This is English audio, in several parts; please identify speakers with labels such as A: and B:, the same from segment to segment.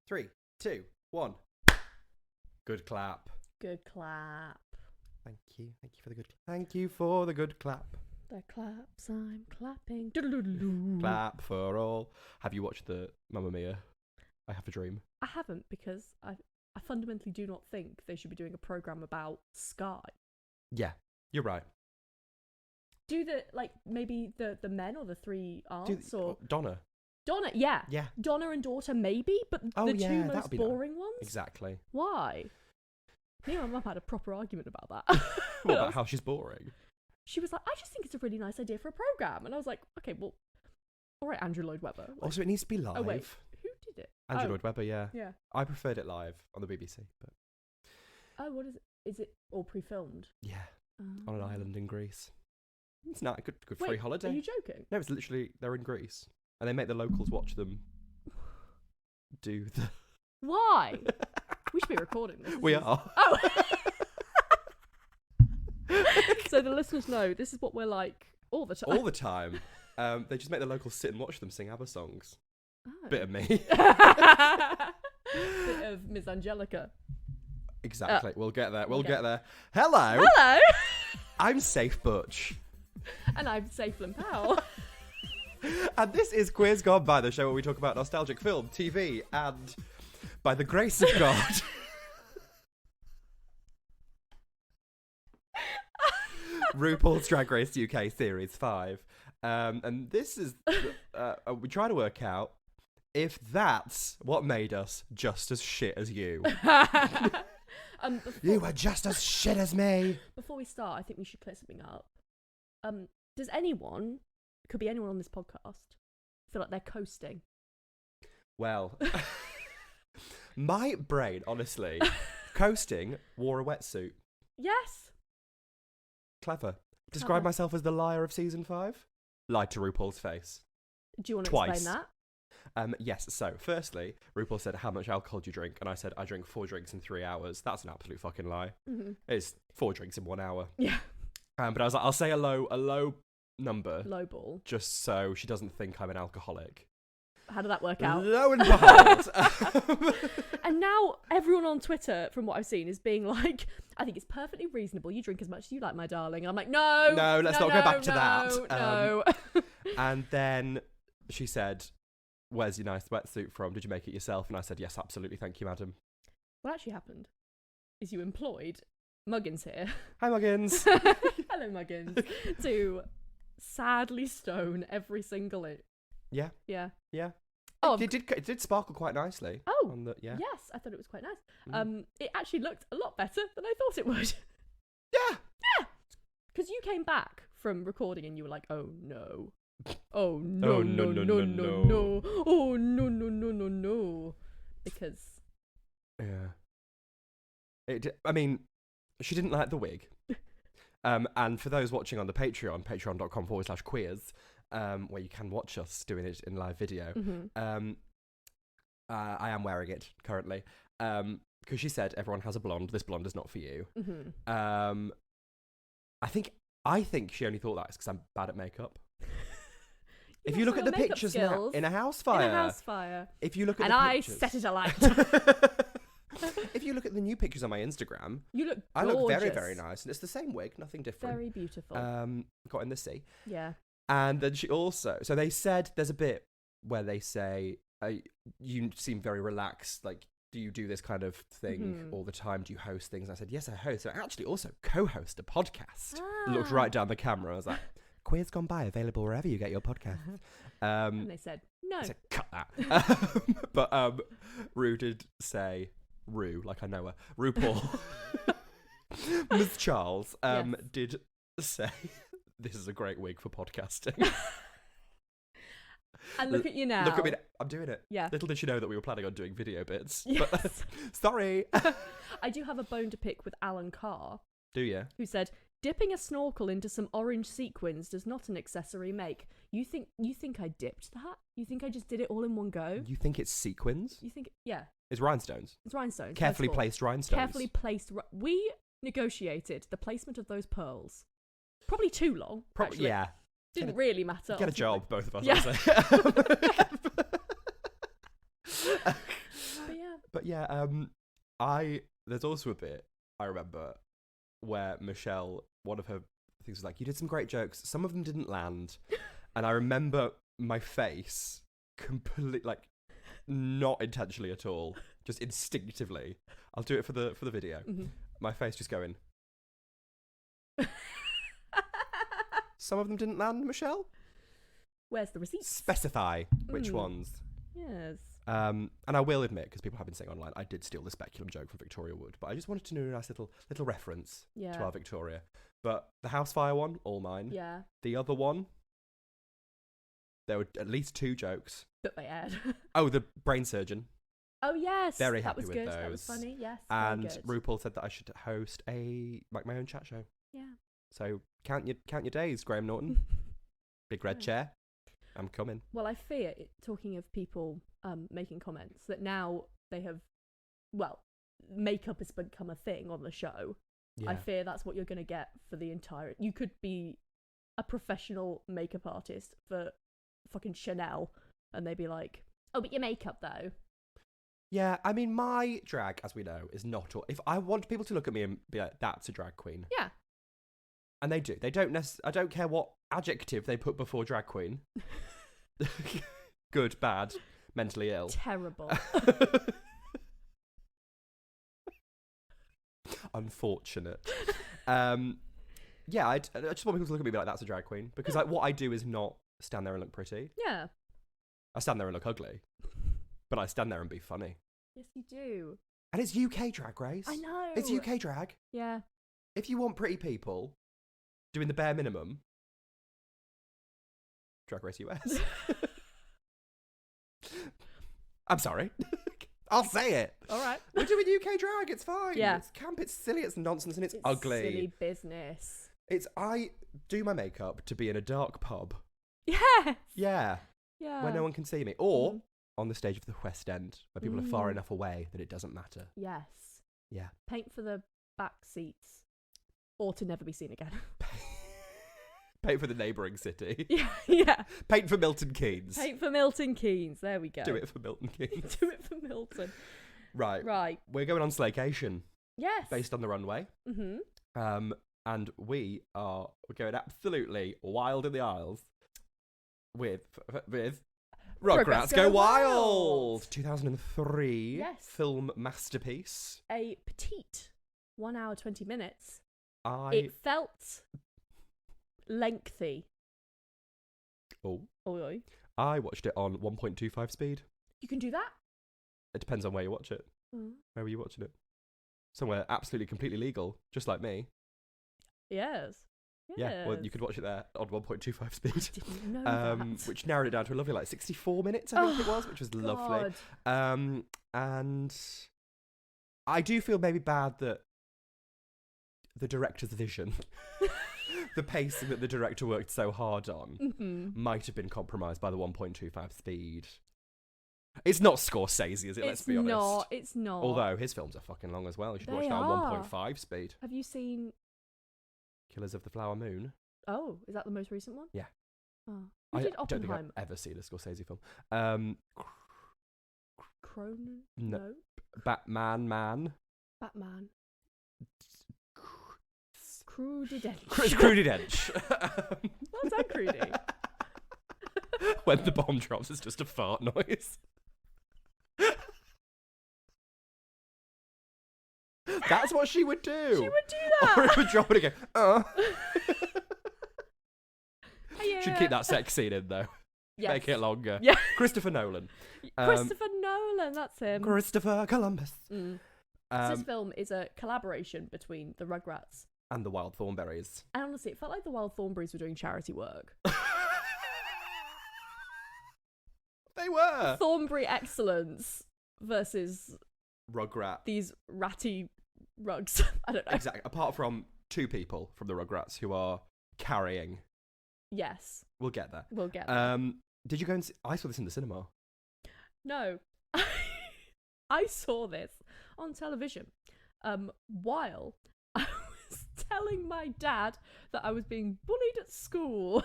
A: 3, 2, 1. Good clap.
B: Good clap.
A: Thank you. Thank you for the good clap. Thank you for the good clap.
B: The claps I'm clapping. Doodle-doodle-doo.
A: Clap for all. Have you watched the Mamma Mia? I Have a Dream.
B: I haven't, because I fundamentally do not think they should be doing a programme about Sky.
A: Yeah, you're right.
B: Do maybe the men or the three aunts or
A: Donna.
B: Donna, yeah.
A: Yeah.
B: Donna and daughter maybe, but the two most boring ones?
A: Exactly.
B: Why? Me and my mum had a proper argument about that.
A: What about how she's boring?
B: She was like, I just think it's a really nice idea for a programme. And I was like, okay, well, all right, Andrew Lloyd Webber. Like,
A: Also, it needs to be live.
B: Oh, wait. Who did it?
A: Andrew Lloyd Webber, yeah.
B: Yeah.
A: I preferred it live on the BBC, but...
B: Oh, what is it? Is it all pre-filmed?
A: Yeah. On an island in Greece. It's not a good
B: Wait,
A: free holiday.
B: Are you joking?
A: No, it's literally, they're in Greece. And they make the locals watch them do the...
B: Why? We should be recording this.
A: We are.
B: Oh! So the listeners know this is what we're like all the time.
A: All the time. They just make the locals sit and watch them sing ABBA songs.
B: Oh.
A: Bit of me.
B: Bit of Miss Angelica.
A: Exactly. We'll get there. We'll
B: Okay.
A: get there. Hello.
B: Hello!
A: I'm Safe Butch.
B: And I'm Saflin Powell.
A: And this is Quiz Gone By, the show where we talk about nostalgic film, TV, and by the grace of God... RuPaul's Drag Race UK Series 5. And this is... we try to work out if that's what made us just as shit as you. You were just as shit as me.
B: Before we start, I think we should clear something up. Does anyone, could be anyone on this podcast, feel like they're coasting?
A: Well, my brain, honestly, coasting, wore a wetsuit.
B: Yes.
A: Clever. Describe myself as the liar of season 5. Lied to RuPaul's face.
B: Do you want to
A: Twice.
B: explain that?
A: Yes, so firstly, RuPaul said, how much alcohol do you drink? And I said, I drink 4 drinks in 3 hours. That's an absolute fucking lie.
B: Mm-hmm.
A: It's 4 drinks in 1 hour.
B: Yeah.
A: But I was like, I'll say a low number.
B: Low ball.
A: Just so she doesn't think I'm an alcoholic.
B: How did that work out?
A: Lo and behold.
B: And now everyone on Twitter, from what I've seen, is being like, I think it's perfectly reasonable. You drink as much as you like, my darling. And I'm like, no.
A: No, let's not go back to that.
B: No.
A: And then she said, where's your nice wetsuit from? Did you make it yourself? And I said, yes, absolutely. Thank you, madam.
B: What actually happened is you employed Muggins here.
A: Hi, Muggins.
B: Hello, Muggins. To sadly stone every single
A: Yeah.
B: Yeah.
A: Yeah.
B: Oh,
A: It did sparkle quite nicely.
B: Oh,
A: on the, yeah.
B: yes, I thought it was quite nice.
A: Mm.
B: It actually looked a lot better than I thought it would.
A: Yeah.
B: Yeah. Because you came back from recording and you were like, oh no. Oh no,
A: Oh,
B: no,
A: no,
B: no,
A: no,
B: no,
A: no.
B: no. Oh no, no, no, no, no. Because...
A: Yeah. I mean, she didn't like the wig. And for those watching on the Patreon, patreon.com/queers, where you can watch us doing it in live video,
B: Mm-hmm.
A: I am wearing it currently. Because she said everyone has a blonde. This blonde is not for you.
B: Mm-hmm.
A: I think she only thought that because I'm bad at makeup. If
B: got
A: you look
B: some
A: at the
B: makeup
A: pictures
B: skills.
A: in a house fire.
B: In a house fire.
A: If you look at
B: And
A: the
B: I
A: pictures,
B: set it alight.
A: if you look at the new pictures on my Instagram,
B: You look gorgeous.
A: I look very, very nice, and it's the same wig, nothing different.
B: Very beautiful.
A: Got in the sea.
B: Yeah.
A: And then she also, so they said there's a bit where they say, you seem very relaxed, like, do you do this kind of thing all the time? Do you host things? And I said, yes, I host. I actually also co-host a podcast. Looked right down the camera. I was like, Quiz Gone By, available wherever you get your podcast.
B: And they said, no.
A: I said, cut that. But Rue did say, like I know her, RuPaul, Ms. Charles,
B: Yes.
A: did say, this is a great wig for podcasting.
B: And look at you now.
A: Look at me, I'm doing it.
B: Yeah.
A: Little did she know that we were planning on doing video bits.
B: Yes.
A: But, sorry.
B: I do have a bone to pick with Alan Carr,
A: Do you?
B: who said, dipping a snorkel into some orange sequins does not an accessory make. You think I dipped that? You think I just did it all in one go?
A: You think it's sequins?
B: You think, yeah,
A: It's rhinestones.
B: it's rhinestones.
A: Carefully
B: first of all.
A: placed rhinestones.
B: Carefully placed. We negotiated the placement of those pearls. Probably too long.
A: Probably,
B: actually.
A: yeah.
B: Didn't really matter.
A: Get a
B: ultimately.
A: job, both of us.
B: Yeah.
A: I'd say.
B: But
A: But yeah, there's also a bit I remember where Michelle, one of her things was like, you did some great jokes. Some of them didn't land. And I remember my face completely, like, not intentionally at all, just instinctively. I'll do it for the video.
B: Mm-hmm.
A: My face just going. Some of them didn't land, Michelle.
B: Where's the receipt?
A: Specify which ones.
B: Yes.
A: And I will admit, because people have been saying online, I did steal the speculum joke from Victoria Wood, but I just wanted to do a nice little reference to our Victoria. But the house fire one, all mine.
B: Yeah.
A: The other one, there were at least 2 jokes.
B: That they aired.
A: Oh, the brain surgeon.
B: Oh yes.
A: Very happy
B: that was
A: with
B: good.
A: those.
B: That was funny. Yes.
A: And
B: very good.
A: RuPaul said that I should host my own chat show.
B: Yeah.
A: So count your days, Graham Norton. Big red chair. I'm coming.
B: Well, I fear, talking of people making comments, that now they have, well, makeup has become a thing on the show.
A: Yeah.
B: I fear that's what you're going to get for the entire... You could be a professional makeup artist for fucking Chanel, and they'd be like, oh, but your makeup, though.
A: Yeah, I mean, my drag, as we know, is not... If I want people to look at me and be like, that's a drag queen.
B: Yeah.
A: And they do. They don't I don't care what adjective they put before drag queen. Good, bad, mentally ill.
B: Terrible.
A: Unfortunate. Yeah, I just want people to look at me and be like, that's a drag queen. Because like, what I do is not stand there and look pretty.
B: Yeah.
A: I stand there and look ugly. But I stand there and be funny.
B: Yes, you do.
A: And it's UK Drag Race.
B: I know.
A: It's UK drag.
B: Yeah.
A: If you want pretty people doing the bare minimum, Drag Race US. I'm sorry. I'll say it.
B: All right.
A: We're doing UK drag. It's fine.
B: Yeah.
A: It's camp. It's silly. It's nonsense. And it's ugly.
B: Silly business.
A: I do my makeup to be in a dark pub.
B: Yes.
A: Yeah.
B: Yeah.
A: Where no one can see me. Or on the stage of the West End, where people are far
B: Mm.
A: enough away that it doesn't matter.
B: Yes.
A: Yeah.
B: Paint for the back seats, or to never be seen again.
A: Paint for the neighbouring city.
B: Yeah, yeah.
A: Paint for Milton Keynes.
B: Paint for Milton Keynes. There we go.
A: Do it for Milton Keynes.
B: Do it for Milton.
A: Right.
B: Right.
A: We're going on Slaycation.
B: Yes.
A: Based on the runway.
B: Mm-hmm.
A: And we're going absolutely wild in the aisles with Rugrats Go Wild, 2003 film masterpiece.
B: A petite 1 hour 20 minutes.
A: It
B: felt lengthy.
A: Oh.
B: Oi.
A: I watched it on 1.25 speed.
B: You can do that?
A: It depends on where you watch it. Where were you watching it? Somewhere absolutely completely legal, just like me.
B: Yes.
A: Yeah, well, you could watch it there on 1.25 speed.
B: I didn't know that.
A: Which narrowed it down to a lovely, 64 minutes, I think it was, which was lovely. And I do feel maybe bad that the director's vision, the pacing that the director worked so hard on, might have been compromised by the 1.25 speed. It's not Scorsese, is it? Let's be honest.
B: It's not.
A: Although his films are fucking long as well. You should watch that on 1.5 speed.
B: Have you seen
A: Killers of the Flower Moon?
B: Oh, is that the most recent one?
A: Yeah.
B: Oh.
A: I
B: did
A: don't think
B: Oppenheimer?
A: I've ever seen a Scorsese film.
B: Cronin?
A: No. Batman.
B: Cruddy-dench.
A: Cruddy-dench.
B: What's that, Crudy?
A: When the bomb drops, it's just a fart noise. That's what she would do.
B: She would do that.
A: Or it would drop it again.
B: Yeah.
A: Should keep that sex scene in, though.
B: Yes.
A: Make it longer.
B: Yeah.
A: Christopher Nolan.
B: Christopher Nolan, that's him.
A: Christopher Columbus.
B: So this film is a collaboration between the Rugrats
A: and the Wild Thornberries.
B: And honestly, it felt like the Wild Thornberries were doing charity work.
A: They were.
B: Thornberry excellence versus
A: Rugrat.
B: These ratty rugs. I don't know.
A: Exactly. Apart from 2 people from the Rugrats who are carrying.
B: Yes.
A: We'll get there. Did you go and see... I saw this in the cinema.
B: No. I saw this on television while I was telling my dad that I was being bullied at school.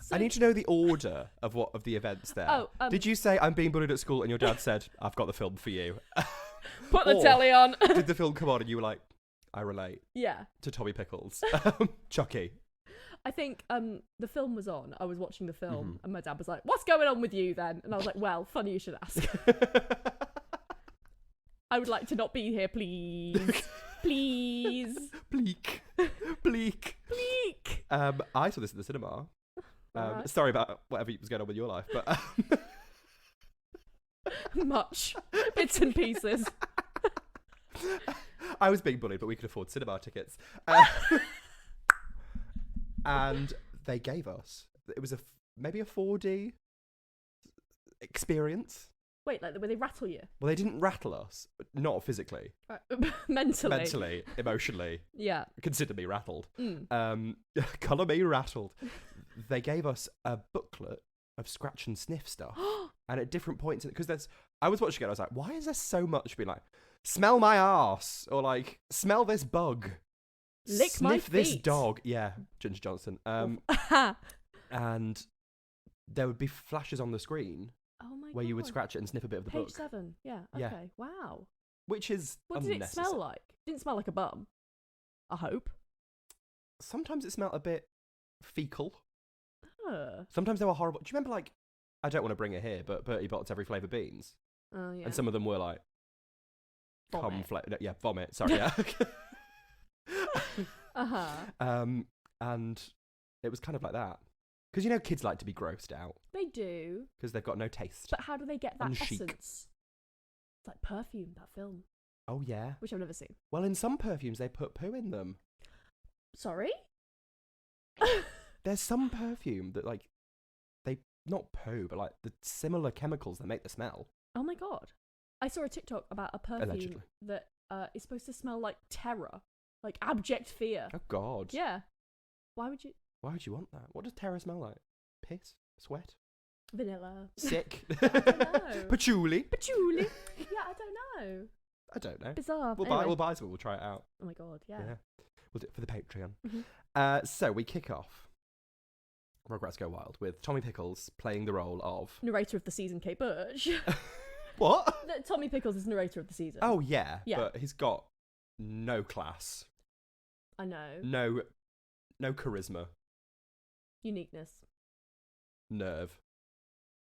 B: So,
A: I need to know the order of the events there. Did you say I'm being bullied at school and your dad said I've got the film for you?
B: Put the telly on.
A: Did the film come on and you were like, I relate?
B: Yeah.
A: To Tommy Pickles. Chucky.
B: I think the film was on. I was watching the film and my dad was like, "What's going on with you then?" And I was like, "Well, funny you should ask. I would like to not be here, please." Please.
A: Bleak. I saw this at the cinema.
B: Right.
A: Sorry about whatever was going on with your life, but
B: much bits and pieces.
A: I was being bullied, but we could afford cinema tickets, and they gave us. It was maybe a 4D experience.
B: Wait, like where they rattle you?
A: Well, they didn't rattle us, not physically.
B: Mentally,
A: emotionally.
B: Yeah.
A: Consider me rattled. Colour me rattled. They gave us a booklet of scratch and sniff stuff, and at different points, because I was watching it, I was like, why is there so much being like, smell my arse, or like, smell this bug,
B: lick
A: sniff
B: my feet,
A: this dog. Yeah, Ginger Johnson. And there would be flashes on the screen.
B: Oh my
A: where
B: God.
A: You would scratch it and sniff a bit of the book.
B: Page 7. Yeah. Okay.
A: Yeah.
B: Wow.
A: Which is
B: what did it smell like? Didn't smell like a bum. I hope.
A: Sometimes it smelled a bit fecal. Sometimes they were horrible. Do you remember, like, I don't want to bring it here, but Bertie Bott's Every Flavour Beans?
B: Oh, yeah.
A: And some of them were like,
B: vomit.
A: Vomit. Sorry, yeah. And it was kind of like that. Because, you know, kids like to be grossed out.
B: They do.
A: Because they've got no taste.
B: But how do they get that
A: Chic.
B: essence? It's like Perfume, that film.
A: Oh, yeah.
B: Which I've never seen.
A: Well, in some perfumes, they put poo in them.
B: Sorry?
A: There's some perfume that, like, not poo, but, like, the similar chemicals that make the smell.
B: Oh, my God. I saw a TikTok about a perfume
A: Allegedly.
B: that is supposed to smell like terror. Like abject fear.
A: Oh, God.
B: Yeah. Why would you
A: want that? What does terror smell like? Piss? Sweat?
B: Vanilla.
A: Sick?
B: I don't know.
A: Patchouli?
B: Patchouli? Yeah, I don't know.
A: I don't know.
B: Bizarre.
A: We'll buy some. We'll try it out.
B: Oh my God, yeah.
A: We'll do it for the Patreon.
B: Mm-hmm.
A: So we kick off Rugrats Go Wild with Tommy Pickles playing the role of...
B: narrator of the season, Kate Birch.
A: What?
B: Tommy Pickles is narrator of the season.
A: Oh, yeah.
B: Yeah.
A: But he's got no class.
B: I know.
A: No charisma.
B: Uniqueness.
A: Nerve.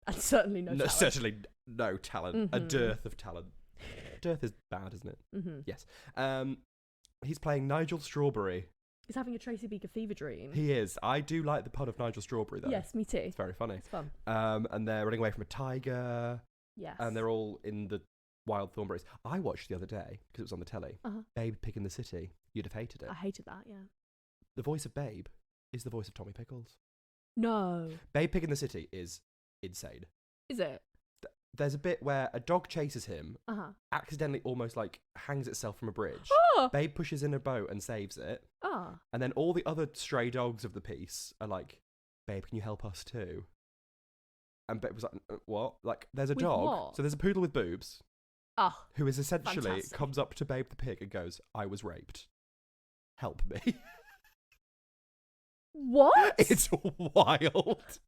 B: And certainly no talent.
A: Certainly no talent.
B: Mm-hmm.
A: A dearth of talent. Dearth is bad, isn't it?
B: Mm-hmm.
A: Yes. He's playing Nigel Strawberry.
B: He's having a Tracy Beaker fever dream.
A: He is. I do like the pun of Nigel Strawberry, though.
B: Yes, me too.
A: It's very funny.
B: It's fun.
A: And they're running away from a tiger.
B: Yes.
A: And they're all in the wild thornberries. I watched the other day, because it was on the telly, Babe Pig in the City. You'd have hated it.
B: I hated that, yeah.
A: The voice of Babe is the voice of Tommy Pickles.
B: No.
A: Babe Pig in the City is insane.
B: Is it?
A: There's a bit where a dog chases him, accidentally almost like hangs itself from a bridge.
B: Oh!
A: Babe pushes in a boat and saves it.
B: Ah.
A: And then all the other stray dogs of the piece are like, Babe, can you help us too? And Babe was like, what? Like, there's a
B: With
A: dog.
B: what?
A: So there's a poodle with boobs.
B: Ah.
A: Who is essentially
B: Fantastic.
A: comes up to Babe the pig and goes, I was raped. Help me.
B: What?
A: It's wild.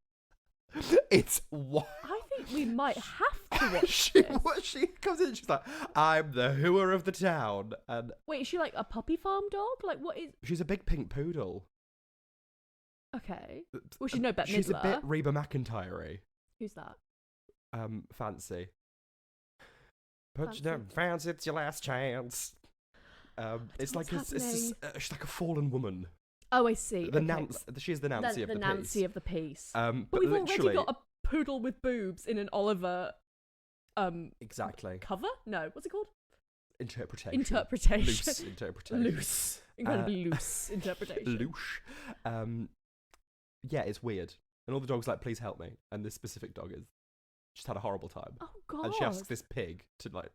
A: It's wild.
B: I think we might have to watch this.
A: She comes in and she's like, I'm the hooer of the town. And
B: Wait, is she like a puppy farm dog? Like, what is...
A: she's a big pink poodle.
B: Okay. Well, she's no Bette Midler.
A: She's a bit Reba McEntire-y.
B: Who's that?
A: Fancy. But you don't fancy, it's your last chance. It's like she's like a fallen woman.
B: Oh, I see.
A: She is the Nancy of the piece.
B: The Nancy of the piece.
A: But
B: we've already got a poodle with boobs in an Oliver
A: exactly
B: cover? No, what's it called?
A: Interpretation.
B: Loose
A: interpretation.
B: Loose. Incredibly loose interpretation.
A: Loose. Yeah, it's weird. And all the dogs like, please help me. And this specific dog is just had a horrible time.
B: Oh God.
A: And she asks this pig to like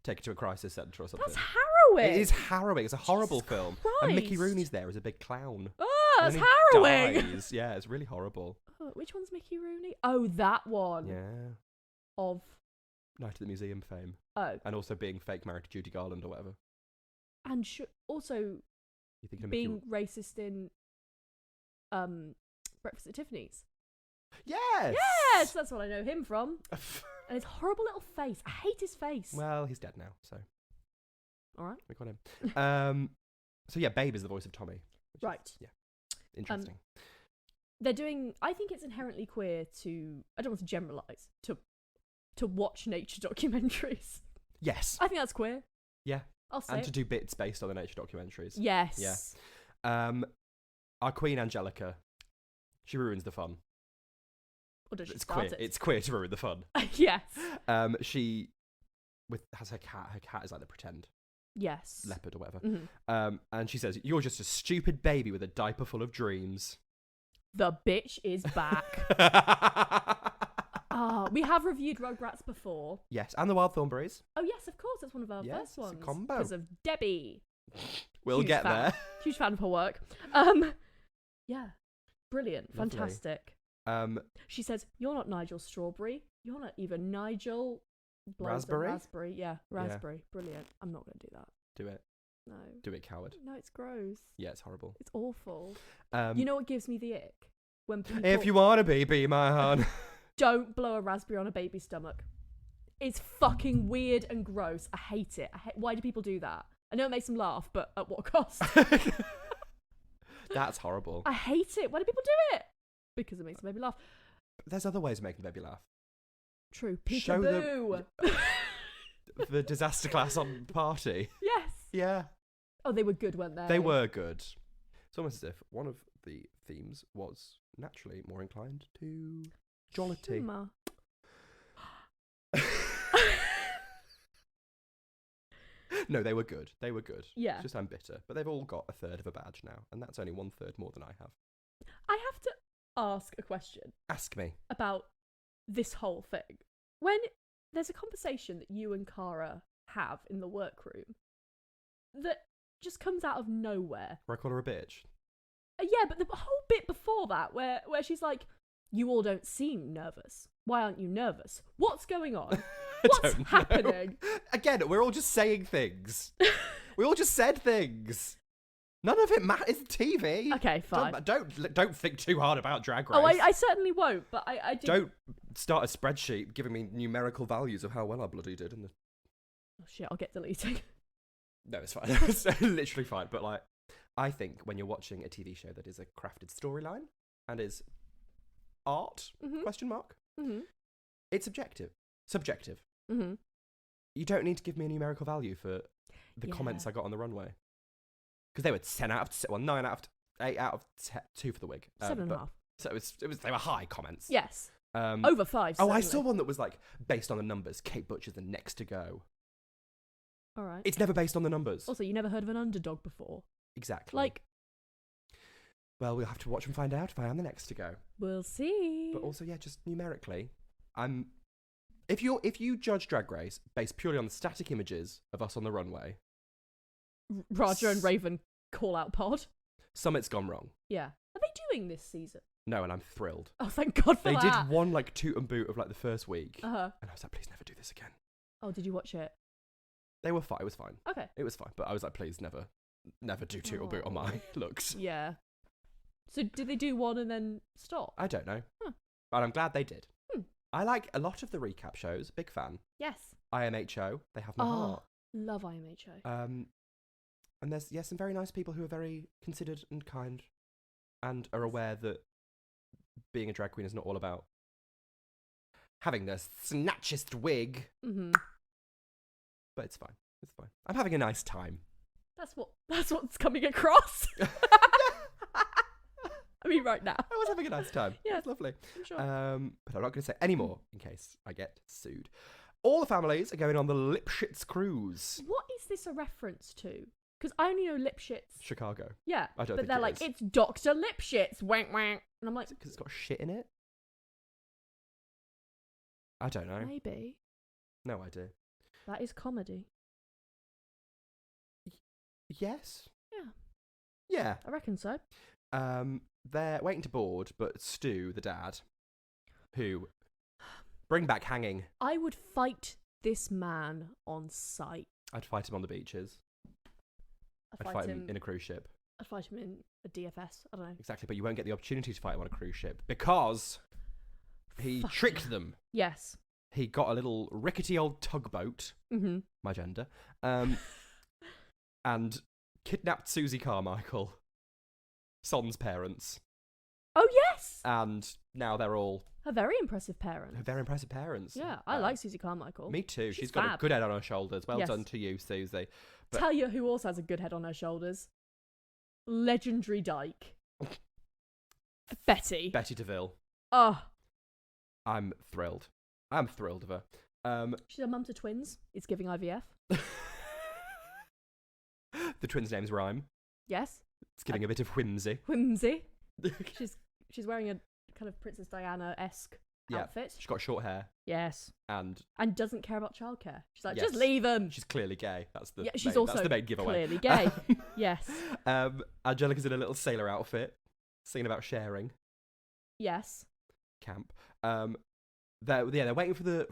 A: take her to a crisis centre or something.
B: That's harrowing.
A: It is harrowing. It's a horrible film.
B: Christ.
A: And Mickey Rooney's there as a big clown.
B: Oh, that's
A: and then
B: harrowing.
A: Dies. Yeah, it's really horrible.
B: Oh, which one's Mickey Rooney? Oh, that one.
A: Yeah.
B: Of
A: Night at the Museum fame.
B: Oh.
A: And also being fake married to Judy Garland or whatever.
B: And also
A: You think
B: being racist in Breakfast at Tiffany's.
A: Yes!
B: Yes! That's what I know him from. And his horrible little face. I hate his face.
A: Well, he's dead now, so.
B: All right.
A: We got him. So yeah, Babe is the voice of Tommy.
B: Right.
A: Interesting.
B: They're doing... I think it's inherently queer to... I don't want to generalise. To watch nature documentaries.
A: Yes.
B: I think that's queer.
A: Yeah.
B: I'll say
A: And
B: it.
A: to do bits based on the nature documentaries.
B: Yes.
A: Yeah. Our Queen Angelica, she ruins the fun.
B: Or does she
A: It's
B: start
A: queer.
B: it?
A: It's queer to ruin the fun.
B: Yes.
A: She has her cat. Her cat is like the pretend
B: Yes.
A: leopard or whatever.
B: Mm-hmm.
A: And she says, "You're just a stupid baby with a diaper full of dreams."
B: The bitch is back. We have reviewed Rugrats before.
A: Yes, and the Wild Thornberries.
B: Oh yes, of course, that's one of our
A: Yes,
B: first ones.
A: it's a combo.
B: Because of Debbie.
A: We'll
B: Huge
A: get
B: fan.
A: there.
B: Huge fan of her work. Yeah, brilliant,
A: Lovely.
B: fantastic. She says, "You're not Nigel Strawberry. You're not even Nigel
A: Raspberry?
B: Raspberry, yeah, raspberry. Brilliant. I'm not going to do that.
A: Do it.
B: No.
A: Do it, coward.
B: No, it's gross.
A: Yeah, it's horrible.
B: It's awful.
A: You
B: You know what gives me the ick? When people
A: if you want to be my hon.
B: don't blow a raspberry on a baby's stomach. It's fucking weird and gross. I hate it. Why do people do that? I know it makes them laugh, but at what cost?
A: That's horrible.
B: I hate it. Why do people do it? Because it makes the baby laugh.
A: There's other ways of making the baby laugh.
B: True.
A: Show
B: Peekaboo.
A: The disaster class on party.
B: Yes.
A: Yeah.
B: Oh, they were good, weren't they?
A: They were good. It's almost as if one of the themes was naturally more inclined to jollity.
B: Humour.
A: No, they were good. They were good.
B: Yeah.
A: It's just I'm bitter. But they've all got a third of a badge now, and that's only 1/3 more than I have.
B: I have to ask a question
A: Ask me.
B: about this whole thing. When there's a conversation that you and Cara have in the workroom that just comes out of nowhere.
A: Where I call her a bitch.
B: Yeah, but the whole bit before that where she's like, "You all don't seem nervous. Why aren't you nervous? What's going on? What's happening?"
A: Again, we're all just saying things. We all just said things. None of it matters. It's TV.
B: Okay, fine.
A: Don't think too hard about Drag Race.
B: Oh, I certainly won't, but I do.
A: Don't start a spreadsheet giving me numerical values of how well I bloody did.
B: Oh shit, I'll get deleting.
A: No, it's fine. It's literally fine. But like, I think when you're watching a TV show that is a crafted storyline and is art, question mark, it's subjective. You don't need to give me a numerical value for the comments I got on the runway. Because they were 10 out of 9 out of 8 out of 2 for the wig.
B: 7.5.
A: So it was they were high comments.
B: Yes. Over 5.
A: Oh, I
B: certainly.
A: saw one that was like based on the numbers. Kate Butcher's the next to go.
B: All right.
A: It's never based on the numbers.
B: Also, you never heard of an underdog before.
A: Exactly.
B: Like,
A: well, we'll have to watch and find out if I am the next to go.
B: we'll see.
A: But also, yeah, just numerically, if you judge Drag Race based purely on the static images of us on the runway,
B: Raja and Raven call out pod.
A: Summit's gone wrong.
B: Yeah. Are they doing this season?
A: No, and I'm thrilled.
B: Oh, thank God for
A: They
B: that.
A: did one like toot and boot of like the first week,
B: Uh-huh.
A: and I was like, please never do this again.
B: Oh, did you watch it?
A: They were fine. It was fine.
B: Okay.
A: It was fine. But I was like, please never do toot or boot on my looks.
B: Yeah. So did they do one and then stop?
A: I don't know.
B: Huh.
A: But I'm glad they did.
B: Hmm.
A: I like a lot of the recap shows. Big fan.
B: Yes.
A: IMHO. They have my heart.
B: Love IMHO.
A: And there's some very nice people who are very considered and kind and are aware that being a drag queen is not all about having the snatchiest wig.
B: Mm-hmm.
A: But it's fine. It's fine. I'm having a nice time.
B: That's what's coming across. I mean, right now.
A: I was having a nice time.
B: Yeah.
A: It's lovely.
B: I'm sure.
A: But I'm not going to say any more in case I get sued. All the families are going on the Lipschitz cruise.
B: What is this a reference to? Because I only know Lipschitz.
A: Chicago.
B: Yeah.
A: I don't
B: but
A: think
B: they're
A: it
B: like,
A: is.
B: it's Dr. Lipschitz. Wank, wank. And I'm like,
A: Is it because it's got shit in it? I don't know.
B: maybe.
A: No idea.
B: That is comedy.
A: Yes.
B: Yeah.
A: Yeah.
B: I reckon so.
A: They're waiting to board, but Stu, the dad, who bring back hanging.
B: I would fight this man on sight.
A: I'd fight him on the beaches. I'd fight him in a cruise ship.
B: I'd fight him in a DFS. I don't know.
A: Exactly, but you won't get the opportunity to fight him on a cruise ship because he tricked them.
B: Yes.
A: He got a little rickety old tugboat, my gender, and kidnapped Susie Carmichael, Son's parents.
B: Oh, yes!
A: And now they're all...
B: Her very impressive parents.
A: Her very impressive parents.
B: Yeah, I like Susie Carmichael.
A: Me too. She's
B: fab.
A: got a good head on her shoulders. Well
B: Yes.
A: done to you, Susie. But
B: Tell you who also has a good head on her shoulders. Legendary dyke. Betty.
A: Betty DeVille.
B: Oh,
A: I'm thrilled. I'm thrilled of her.
B: she's a mum to twins. It's giving IVF.
A: The twins' names rhyme.
B: Yes.
A: It's giving a bit of whimsy.
B: Whimsy. She's wearing a kind of Princess Diana-esque outfit.
A: She's got short hair.
B: Yes.
A: And
B: doesn't care about childcare. She's like,
A: Yes.
B: just leave them.
A: she's clearly gay. That's the
B: She's
A: main,
B: also
A: that's the main giveaway.
B: clearly gay. Yes.
A: Angelica's in a little sailor outfit, singing about sharing.
B: Yes.
A: Camp. They're waiting for the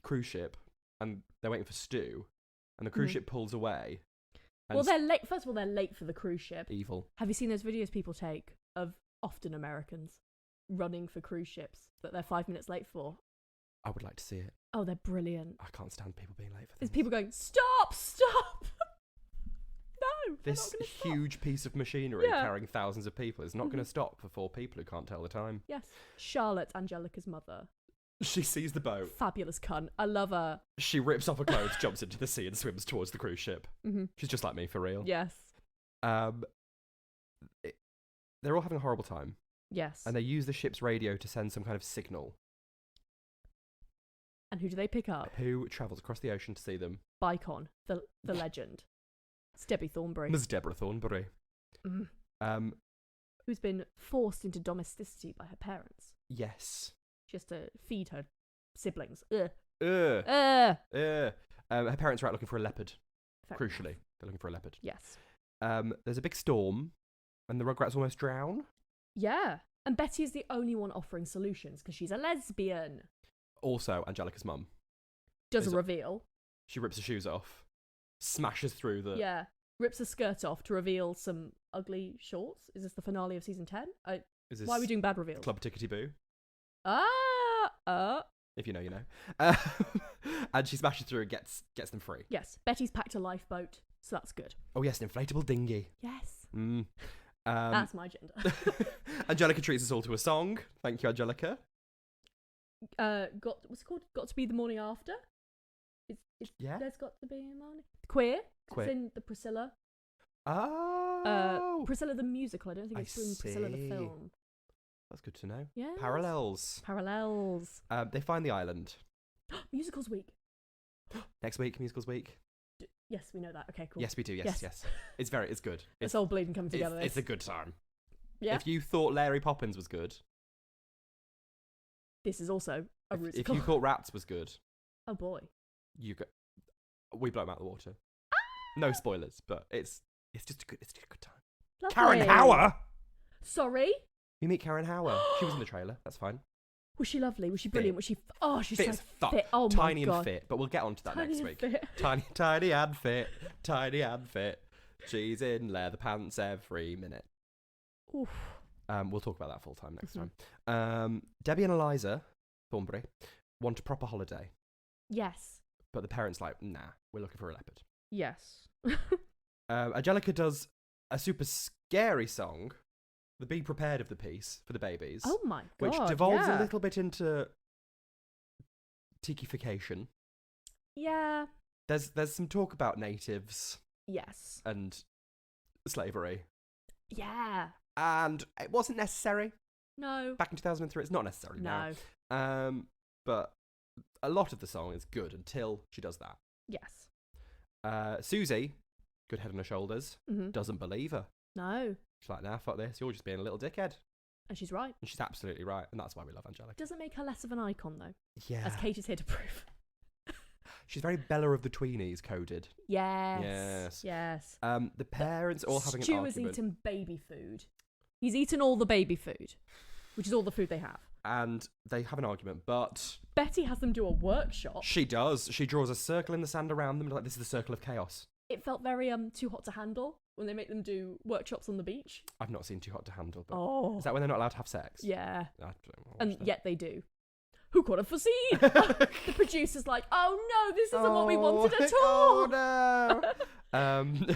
A: cruise ship, and they're waiting for Stu, and the cruise ship pulls away. And
B: Well, they're late. First of all, they're late for the cruise ship.
A: evil.
B: Have you seen those videos people take of often Americans running for cruise ships that they're 5 minutes late for?
A: I would like to see it.
B: Oh, they're brilliant.
A: I can't stand people being late for
B: There's
A: things.
B: people going, stop! No, they're
A: This
B: not gonna stop.
A: huge piece of machinery
B: Yeah.
A: carrying thousands of people is not going to stop for 4 people who can't tell the time.
B: Yes. Charlotte, Angelica's mother.
A: She sees the boat.
B: Fabulous cunt. I love her.
A: She rips off her clothes, jumps into the sea, and swims towards the cruise ship. She's just like me, for real.
B: Yes.
A: They're all having a horrible time,
B: Yes.
A: and they use the ship's radio to send some kind of signal.
B: And who do they pick up?
A: Who travels across the ocean to see them?
B: Bicon, the legend. It's Debbie Thornberry.
A: Ms. Deborah Thornberry.
B: Who's been forced into domesticity by her parents.
A: Yes.
B: She has to feed her siblings. Ugh.
A: Her parents are out looking for a leopard.
B: Fair
A: Crucially,
B: enough.
A: they're looking for a leopard.
B: Yes.
A: There's a big storm, and the Rugrats almost drown.
B: Yeah. And Betty is the only one offering solutions because she's a lesbian.
A: Also, Angelica's mum.
B: Does a reveal.
A: She rips her shoes off, smashes through the...
B: Yeah. Rips her skirt off to reveal some ugly shorts. Is this the finale of season 10?
A: Is this
B: Why are we doing bad reveals?
A: Club Tickety Boo? If you know, you know. And she smashes through and gets them free.
B: Yes. Betty's packed a lifeboat, so that's good.
A: Oh yes, an inflatable dinghy.
B: Yes.
A: That's
B: my gender.
A: Angelica treats us all to a song. Thank you, Angelica.
B: What's it called? Got to be the morning after?
A: Yeah.
B: There's got to be a morning. Queer.
A: Queer.
B: It's in the Priscilla.
A: Oh.
B: Priscilla the musical. I don't think it's in Priscilla the
A: see.
B: film.
A: That's good to know.
B: Yeah.
A: Parallels. They find the island.
B: Musicals week.
A: Next week, musicals week.
B: Yes, we know that. Okay, cool.
A: Yes, we do. Yes. It's good.
B: It's all bleeding coming together.
A: It's a good time.
B: Yeah.
A: If you thought Larry Poppins was good,
B: this is also a
A: if
B: musical.
A: you thought Rats was good,
B: Oh boy.
A: we blow them out of the water. No spoilers, but it's just a good time.
B: Lovely.
A: Karen Hauer.
B: Sorry.
A: You meet Karen Hauer. She was in the trailer. That's fine.
B: Was she lovely? Was she brilliant? Was she? She's
A: Fit
B: so
A: as fuck.
B: fit. Oh
A: Tiny
B: my god.
A: and fit, but we'll get on to that
B: Tiny
A: next
B: and
A: week.
B: fit.
A: Tiny and fit. Tiny and fit. She's in leather pants every minute.
B: Oof.
A: We'll talk about that full time next time. Debbie and Eliza Thornberry want a proper holiday,
B: Yes.
A: but the parents like, nah, we're looking for a leopard.
B: Yes.
A: Angelica does a super scary song, the Be Prepared of the piece for the babies.
B: Oh my god.
A: Which devolves
B: yeah.
A: a little bit into tikification.
B: Yeah.
A: There's some talk about natives
B: Yes.
A: and slavery.
B: Yeah.
A: And it wasn't necessary.
B: No.
A: Back in 2003, it's not necessary
B: No.
A: now. But a lot of the song is good until she does that.
B: Yes.
A: Susie, good head on her shoulders, doesn't believe her.
B: No.
A: She's like, nah, fuck this. You're just being a little dickhead.
B: And she's right.
A: And she's absolutely right. And that's why we love Angelica.
B: Doesn't make her less of an icon though.
A: Yeah.
B: As Kate is here to prove.
A: She's very Bella of the Tweenies coded.
B: Yes.
A: The parents all having an
B: Stu
A: argument.
B: has eaten baby food. He's eaten all the baby food, which is all the food they have.
A: And they have an argument, but...
B: Betty has them do a workshop.
A: She does. She draws a circle in the sand around them, like this is the circle of chaos.
B: It felt very too hot to handle. when they make them do workshops on the beach.
A: I've not seen Too Hot to Handle, but is that when they're not allowed to have sex?
B: Yeah.
A: I don't watch
B: And
A: that.
B: yet they do. Who could have foreseen? The producer's like, oh no, this isn't what we wanted at all.
A: Oh no.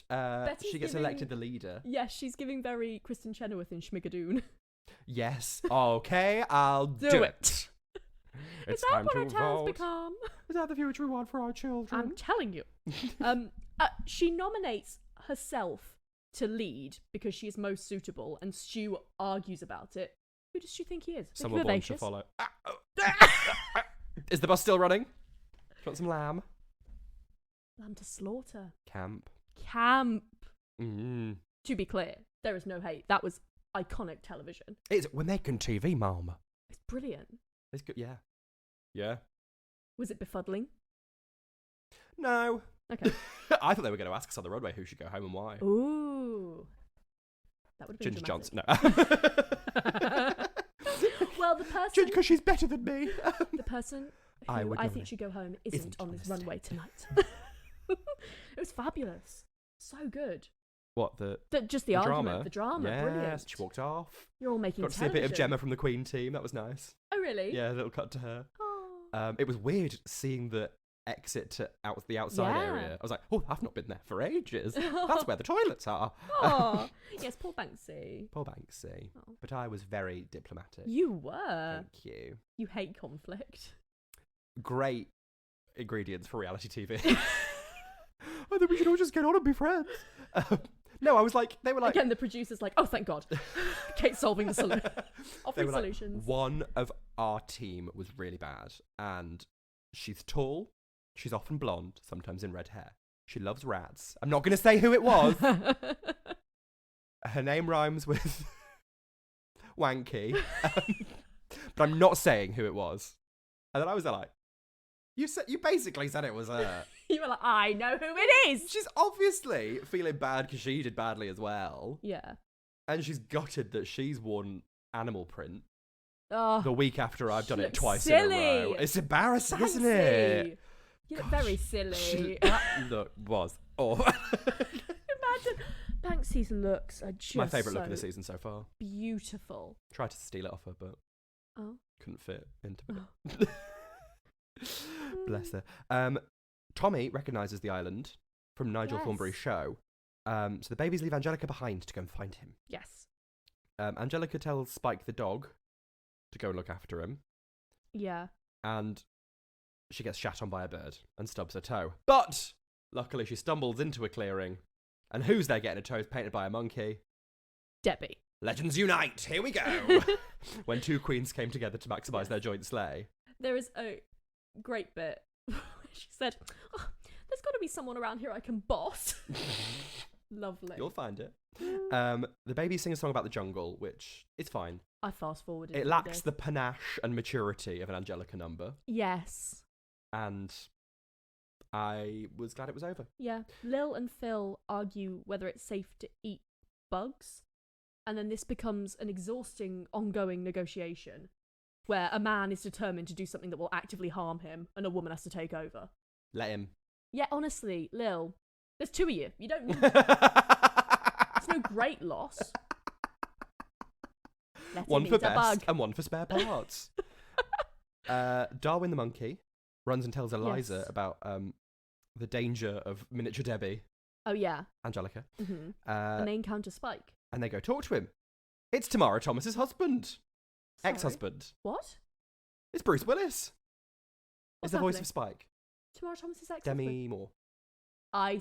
B: Betty's
A: She gets
B: giving-
A: elected the leader.
B: Yes, she's giving very Kristen Chenoweth in Schmigadoon.
A: Yes. Okay, I'll do it.
B: It's time what our towns become.
A: Is that the future we want for our children?
B: I'm telling you. She nominates herself to lead because she is most suitable, and Stu argues about it. Who does she think he is?
A: Someone born to follow. Is the bus still running? Want some lamb?
B: Lamb to slaughter.
A: Camp.
B: To be clear, there is no hate. That was iconic television.
A: We're making TV, Mum.
B: It's brilliant.
A: It's good. Yeah. Yeah.
B: Was it befuddling?
A: No.
B: Okay.
A: I thought they were going to ask us on the roadway who should go home and why.
B: Ooh. That would have been
A: Ginger
B: dramatic.
A: Johnson. No.
B: Well, the person...
A: Ginger, because she's better than me.
B: The person who I think should go home isn't on this runway tonight. It was fabulous. So good.
A: What,
B: just the argument, the drama,
A: yes,
B: brilliant.
A: She walked off.
B: You're all making
A: Got to see
B: television.
A: a bit of Gemma from the Queen team. That was nice.
B: Oh, really?
A: Yeah, a little cut to her.
B: Oh.
A: It was weird seeing the exit to the outside area. I was like, oh, I've not been there for ages. That's where the toilets are.
B: Oh, yes, poor Banksy.
A: Poor Banksy.
B: Oh.
A: But I was very diplomatic.
B: You were.
A: Thank you.
B: You hate conflict.
A: Great ingredients for reality TV. I think we should all just get on and be friends. No, I was like, they were like...
B: Again, the producer's like, oh, thank God. Kate's solving the solution. Offering
A: like,
B: solutions.
A: one of our team was really bad, and she's tall, she's often blonde, sometimes in red hair. She loves rats. I'm not going to say who it was. Her name rhymes with wanky, but I'm not saying who it was. And then I was like, you basically said it was her.
B: You were like, I know who it is.
A: She's obviously feeling bad because she did badly as well.
B: Yeah.
A: And she's gutted that she's worn animal print
B: Oh,
A: the week after I've done it
B: looks
A: twice
B: silly.
A: in a row. It's embarrassing, isn't
B: Fancy.
A: it?
B: You look very silly.
A: Was. Oh.
B: Imagine. Banksy's looks are just
A: My favourite look of the season so far.
B: Beautiful.
A: Tried to steal it off her, but couldn't fit into it. Bless her. Tommy recognises the island from Nigel Thornberry's show. So the babies leave Angelica behind to go and find him.
B: Yes.
A: Angelica tells Spike the dog to go and look after him.
B: Yeah.
A: And she gets shat on by a bird and stubs her toe. But luckily she stumbles into a clearing. And who's there getting her toes painted by a monkey?
B: Debbie.
A: Legends unite! Here we go! When two queens came together to maximise their joint sleigh.
B: There is a great bit where she said, oh, there's got to be someone around here I can boss. Lovely.
A: You'll find it. The babies sing a song about the jungle, which is fine.
B: I fast forwarded.
A: It lacks the panache and maturity of an Angelica number.
B: Yes.
A: And I was glad it was over.
B: Yeah. Lil and Phil argue whether it's safe to eat bugs. And then this becomes an exhausting, ongoing negotiation where a man is determined to do something that will actively harm him and a woman has to take over.
A: Let him.
B: Yeah, honestly, Lil, there's two of you. You don't need... It's no great loss.
A: One for best and one for spare parts. Darwin the monkey runs and tells Eliza about the danger of miniature Debbie.
B: Oh, yeah.
A: Angelica.
B: Mm-hmm. And they encounter Spike.
A: And they go talk to him. It's Tamara Thomas's husband.
B: Sorry?
A: Ex-husband.
B: What?
A: It's Bruce Willis.
B: What's
A: It's the voice
B: happening?
A: of Spike.
B: Tamara Thomas's ex-husband?
A: Demi Moore.
B: I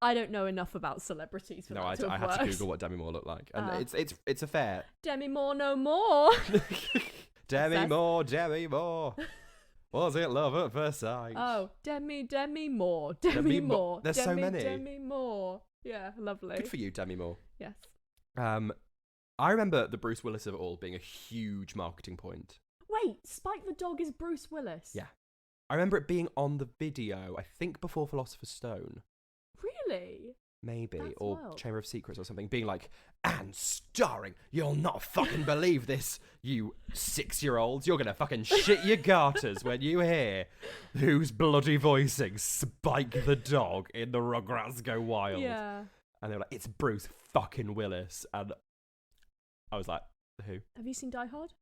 B: don't know enough about celebrities for
A: No,
B: that to
A: I
B: have
A: had to
B: worked.
A: Google what Demi Moore looked like. And it's a fair.
B: Demi Moore no more.
A: Demi Moore. Was it love at first sight?
B: Oh, Demi Moore. Demi Moore.
A: There's so many.
B: Demi Moore. Yeah, lovely.
A: Good for you, Demi Moore.
B: Yes.
A: I remember the Bruce Willis of it all being a huge marketing point.
B: Wait, Spike the dog is Bruce Willis?
A: Yeah. I remember it being on the video, I think before Philosopher's Stone.
B: Really?
A: Maybe.
B: That's
A: Or
B: wild.
A: Chamber of Secrets or something. Being like, and starring, you'll not fucking believe this, you 6-year-olds. You're going to fucking shit your garters when you hear who's bloody voicing Spike the dog in the Rugrats Go Wild.
B: Yeah.
A: And they were like, it's Bruce fucking Willis. And I was like, who?
B: Have you seen Die Hard?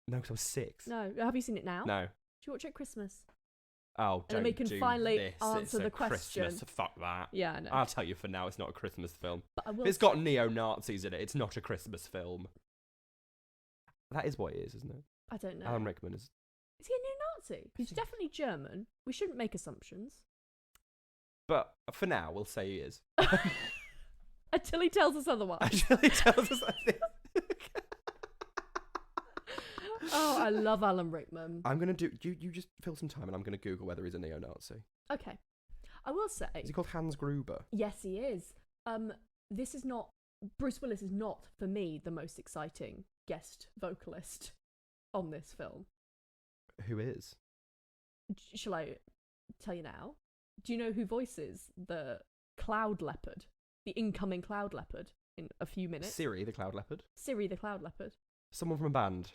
A: No, because I was 6.
B: No. Have you seen it now?
A: No.
B: Do you watch it at Christmas?
A: Oh,
B: And
A: don't
B: then we can
A: do
B: finally
A: this.
B: answer
A: It's a
B: the question.
A: Christmas. Fuck that.
B: Yeah, I know.
A: I'll tell you for now, it's not a Christmas film.
B: But I will
A: If it's got neo-Nazis in it, it's not a Christmas film. That is what it is, isn't it?
B: I don't know.
A: Alan Rickman is...
B: Is he a neo-Nazi? He's definitely German. We shouldn't make assumptions.
A: But for now, we'll say he is.
B: Until he tells us otherwise.
A: Actually, he tells us I think.
B: Oh, I love Alan Rickman.
A: I'm going to do... You just fill some time and I'm going to Google whether he's a neo-Nazi.
B: Okay. I will say...
A: Is he called Hans Gruber?
B: Yes, he is. This is not... Bruce Willis is not, for me, the most exciting guest vocalist on this film.
A: Who is?
B: Shall I tell you now? Do you know who voices the Cloud Leopard? The incoming Cloud Leopard in a few minutes?
A: Siri, the Cloud Leopard.
B: Siri the Cloud Leopard.
A: Someone from a band.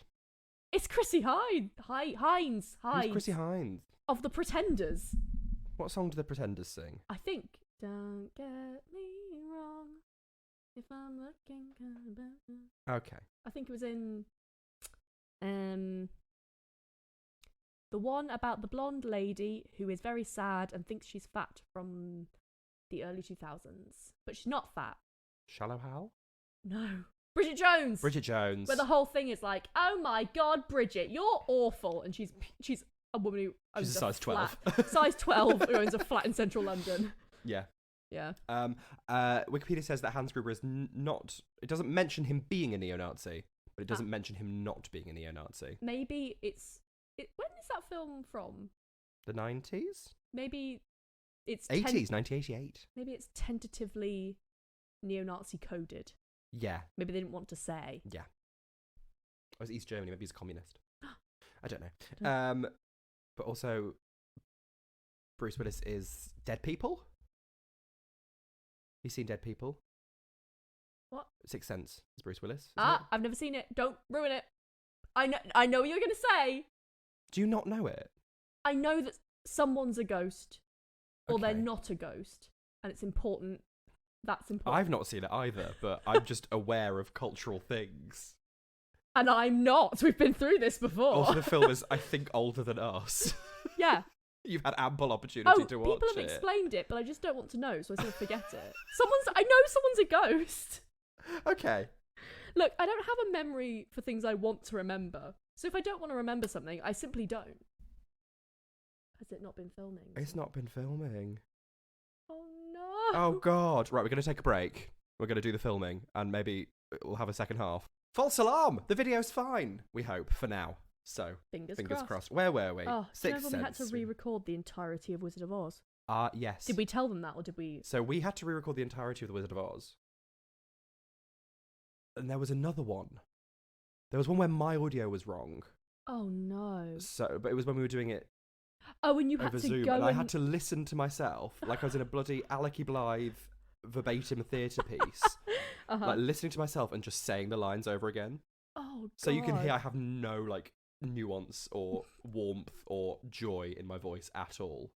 B: It's Chrissy Hines.
A: Who's Chrissy Hines?
B: Of The Pretenders.
A: What song do the Pretenders sing?
B: I think. Don't get me wrong. If I'm looking kind
A: Okay.
B: I think it was in the one about the blonde lady who is very sad and thinks she's fat from the early 2000s. But she's not fat.
A: Shallow Hal?
B: No. Bridget Jones!
A: Bridget Jones.
B: Where the whole thing is like, oh my god, Bridget, you're awful. And she's a woman who owns
A: She's a size 12.
B: size 12 who owns a flat in central London.
A: Yeah.
B: Yeah.
A: Wikipedia says that Hans Gruber is not... It doesn't mention him being a neo-Nazi, but it doesn't mention him not being a neo-Nazi.
B: Maybe it's... when is that film from?
A: The 90s?
B: Maybe it's...
A: 80s, 1988.
B: Maybe it's tentatively neo-Nazi coded.
A: Yeah.
B: Maybe they didn't want to say.
A: Yeah. Or was it East Germany? Maybe he's a communist. I don't know. But also, Bruce Willis is Dead People. You seen Dead People?
B: What?
A: Sixth Sense is Bruce Willis. Isn't it?
B: I've never seen it. Don't ruin it. I know what you're going to say.
A: Do you not know it?
B: I know that someone's a ghost or they're
A: Okay.
B: not a ghost. And it's important. That's important.
A: I've not seen it either, but I'm just aware of cultural things.
B: And I'm not. We've been through this before.
A: Also, the film is, I think, older than us.
B: Yeah.
A: You've had ample opportunity to watch
B: people have
A: it.
B: explained it, but I just don't want to know, so I sort of forget it. I know someone's a ghost.
A: Okay.
B: Look, I don't have a memory for things I want to remember. So if I don't want to remember something, I simply don't. Has it not been filming?
A: It's not been filming.
B: Oh no.
A: Oh, God. Right, we're going to take a break. We're going to do the filming, and maybe we'll have a second half. False alarm! The video's fine, we hope, for now. So,
B: Fingers
A: crossed. Where were we?
B: Oh, do you
A: Sixth
B: remember we had to
A: Sense.
B: re-record the entirety of Wizard of Oz?
A: Yes.
B: Did we tell them that, or did we...
A: So we had to re-record the entirety of The Wizard of Oz. And there was another one. There was one where my audio was wrong.
B: Oh no.
A: So, but it was when we were doing it
B: Oh, and you had
A: over
B: to
A: Zoom,
B: go
A: and I had to listen to myself like I was in a bloody Alecky Blythe verbatim theatre piece, like listening to myself and just saying the lines over again.
B: Oh, God.
A: So you can hear I have no like nuance or warmth or joy in my voice at all.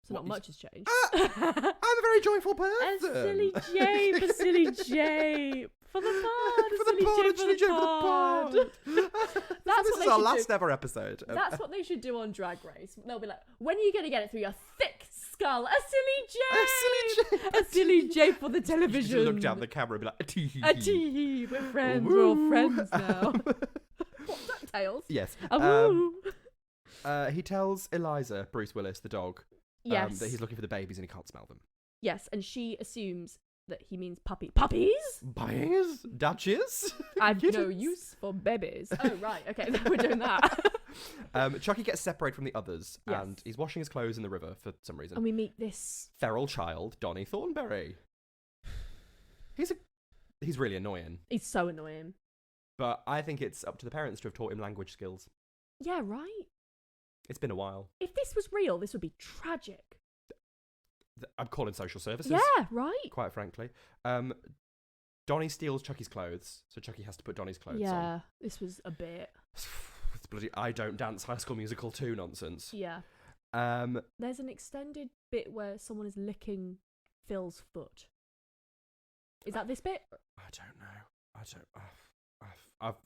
B: So not much has changed.
A: I'm a very joyful
B: A
A: person.
B: silly jape, a silly jape. For the pod, a silly jape for the pod.
A: This is our last ever episode.
B: That's what they should do on Drag Race. They'll be like, when are you going to get it through your thick skull? A silly jape. A silly jape for the
A: You
B: television.
A: just look down the camera and be like, tee-hee.
B: A tee. We're friends. We're all friends now. What, DuckTales?
A: Yes.
B: Woo.
A: He tells Eliza, Bruce Willis, the dog,
B: Yes.
A: that he's looking for the babies and he can't smell them.
B: Yes, and she assumes that he means puppies?
A: Babies? Duchess?
B: I've no use for babies. Oh, right. Okay, then we're doing that.
A: Chucky gets separated from the others
B: Yes.
A: and he's washing his clothes in the river for some reason.
B: And we meet this...
A: Feral child, Donnie Thornberry. He's really annoying.
B: He's so annoying.
A: But I think it's up to the parents to have taught him language skills.
B: Yeah, right?
A: It's been a while.
B: If this was real, this would be tragic.
A: I'm calling social services.
B: Yeah, right.
A: Quite frankly. Donnie steals Chucky's clothes, so Chucky has to put Donnie's clothes on.
B: Yeah, this was a bit.
A: It's bloody I Don't Dance High School Musical 2 nonsense.
B: Yeah. There's an extended bit where someone is licking Phil's foot. Is that this bit?
A: I don't know.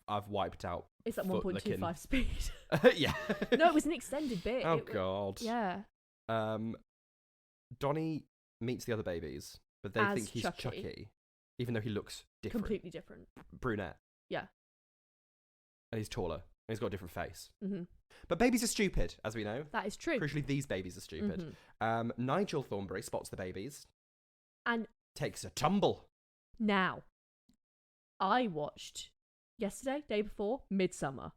A: I've wiped out.
B: It's at
A: foot
B: 1.25 speed.
A: Yeah.
B: No, it was an extended bit.
A: Oh God.
B: Yeah.
A: Donnie meets the other babies, but they think he's Chucky, even though he looks different.
B: Completely different.
A: Brunette.
B: Yeah.
A: And he's taller. And he's got a different face.
B: Mm-hmm.
A: But babies are stupid, as we know.
B: That is true.
A: Crucially, these babies are stupid. Mm-hmm. Nigel Thornberry spots the babies.
B: And
A: takes a tumble.
B: Now, I watched yesterday, day before, Midsummer.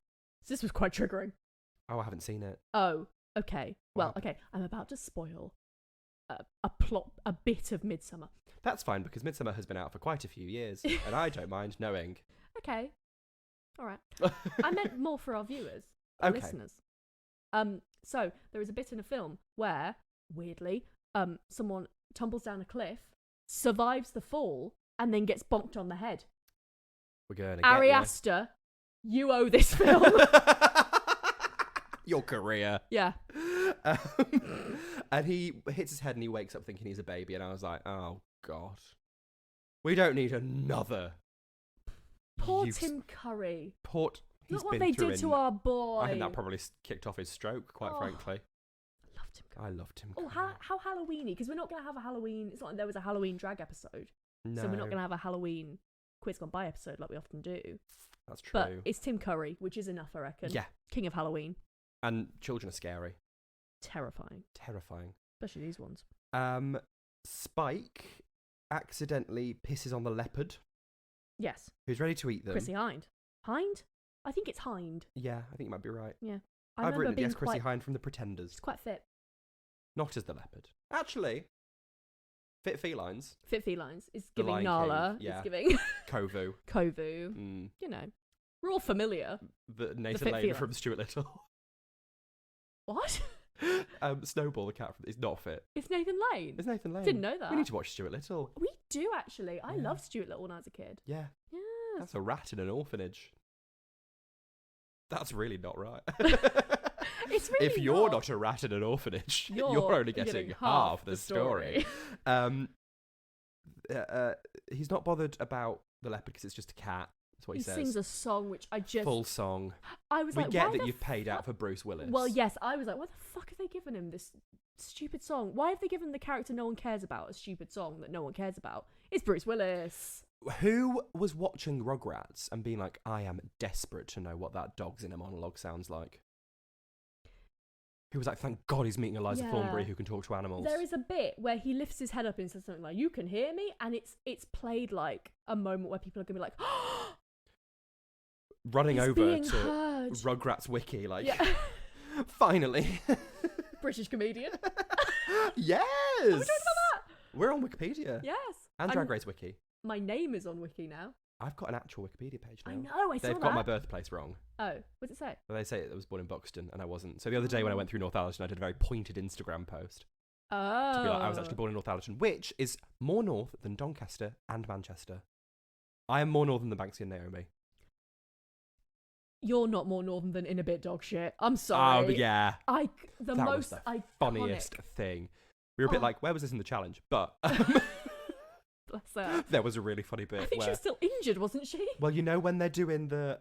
B: So this was quite triggering.
A: Oh, I haven't seen it.
B: Oh, okay. Well, okay. I'm about to spoil a bit of Midsummer.
A: That's fine, because Midsummer has been out for quite a few years, and I don't mind knowing.
B: Okay. All right. I meant more for our viewers, our listeners. So there is a bit in a film where, weirdly, someone tumbles down a cliff, survives the fall, and then gets bonked on the head.
A: We're going to
B: Ari Aster, you owe this film.
A: Your career.
B: Yeah.
A: And he hits his head and he wakes up thinking he's a baby, and I was like, oh God. We don't need another.
B: Poor Tim Curry.
A: Look
B: what they did to our boy.
A: I think that probably kicked off his stroke, quite frankly.
B: I loved
A: Tim
B: Curry.
A: Curry.
B: How Halloween-y? Because we're not going to have a Halloween... It's not like there was a Halloween drag episode.
A: No.
B: So we're not going to have a Halloween Quiz Gone By episode like we often do.
A: That's true.
B: But it's Tim Curry, which is enough, I reckon.
A: Yeah.
B: King of Halloween.
A: And children are scary.
B: Terrifying. Especially these ones.
A: Spike accidentally pisses on the leopard.
B: Yes.
A: Who's ready to eat them.
B: Chrissy Hind. Hind? I think it's Hind.
A: Yeah, I think you might be right.
B: Yeah.
A: I've written yes, Chrissy Hind from The Pretenders.
B: It's quite fit.
A: Not as the leopard. Actually, fit felines.
B: Fit felines. It's giving
A: Lion
B: Nala.
A: King, yeah.
B: It's giving...
A: Kovu.
B: Kovu. You know. We're all familiar.
A: Nathan Lane from Stuart Little.
B: What?
A: Snowball, the cat from... It's not fit.
B: It's Nathan Lane?
A: It's Nathan Lane.
B: Didn't know that.
A: We need to watch Stuart Little.
B: We do, actually. I loved Stuart Little when I was a kid.
A: Yeah.
B: Yeah.
A: That's a rat in an orphanage. That's really not right.
B: It's really
A: if you're not a rat in an orphanage, you're only getting half the story. He's not bothered about the leopard because it's just a cat. That's what he says.
B: He sings a song which I just...
A: Full song.
B: I was
A: we
B: like,
A: get that you've paid out for Bruce Willis.
B: Well, yes. I was like, why the fuck have they given him this stupid song? Why have they given the character no one cares about a stupid song that no one cares about? It's Bruce Willis.
A: Who was watching Rugrats and being like, I am desperate to know what that dog's inner monologue sounds like? Who was like, thank God he's meeting Eliza Thornberry who can talk to animals.
B: There is a bit where he lifts his head up and says something like, you can hear me? And it's played like a moment where people are going to be like,
A: running
B: he's
A: over
B: being
A: to
B: heard.
A: Rugrats Wiki, like,
B: yeah.
A: Finally.
B: British comedian.
A: Yes!
B: Are we talking about that?
A: We're on Wikipedia.
B: Yes.
A: And Drag Race Wiki.
B: My name is on Wiki now.
A: I've got an actual Wikipedia page now.
B: I know, I saw that.
A: They've got my birthplace wrong.
B: Oh, what does it say?
A: They say I was born in Buxton, and I wasn't. So the other day when I went through Northallerton, I did a very pointed Instagram post.
B: Oh.
A: To be like, I was actually born in Northallerton, which is more north than Doncaster and Manchester. I am more northern than Banksy and Naomi.
B: You're not more northern than In a Bit Dog Shit. I'm sorry.
A: Oh, yeah.
B: That
A: was the funniest thing. We were a bit like, where was this in the challenge? But...
B: Bless her.
A: There was a really funny bit.
B: I think she was still injured, wasn't she?
A: Well, you know when they're doing the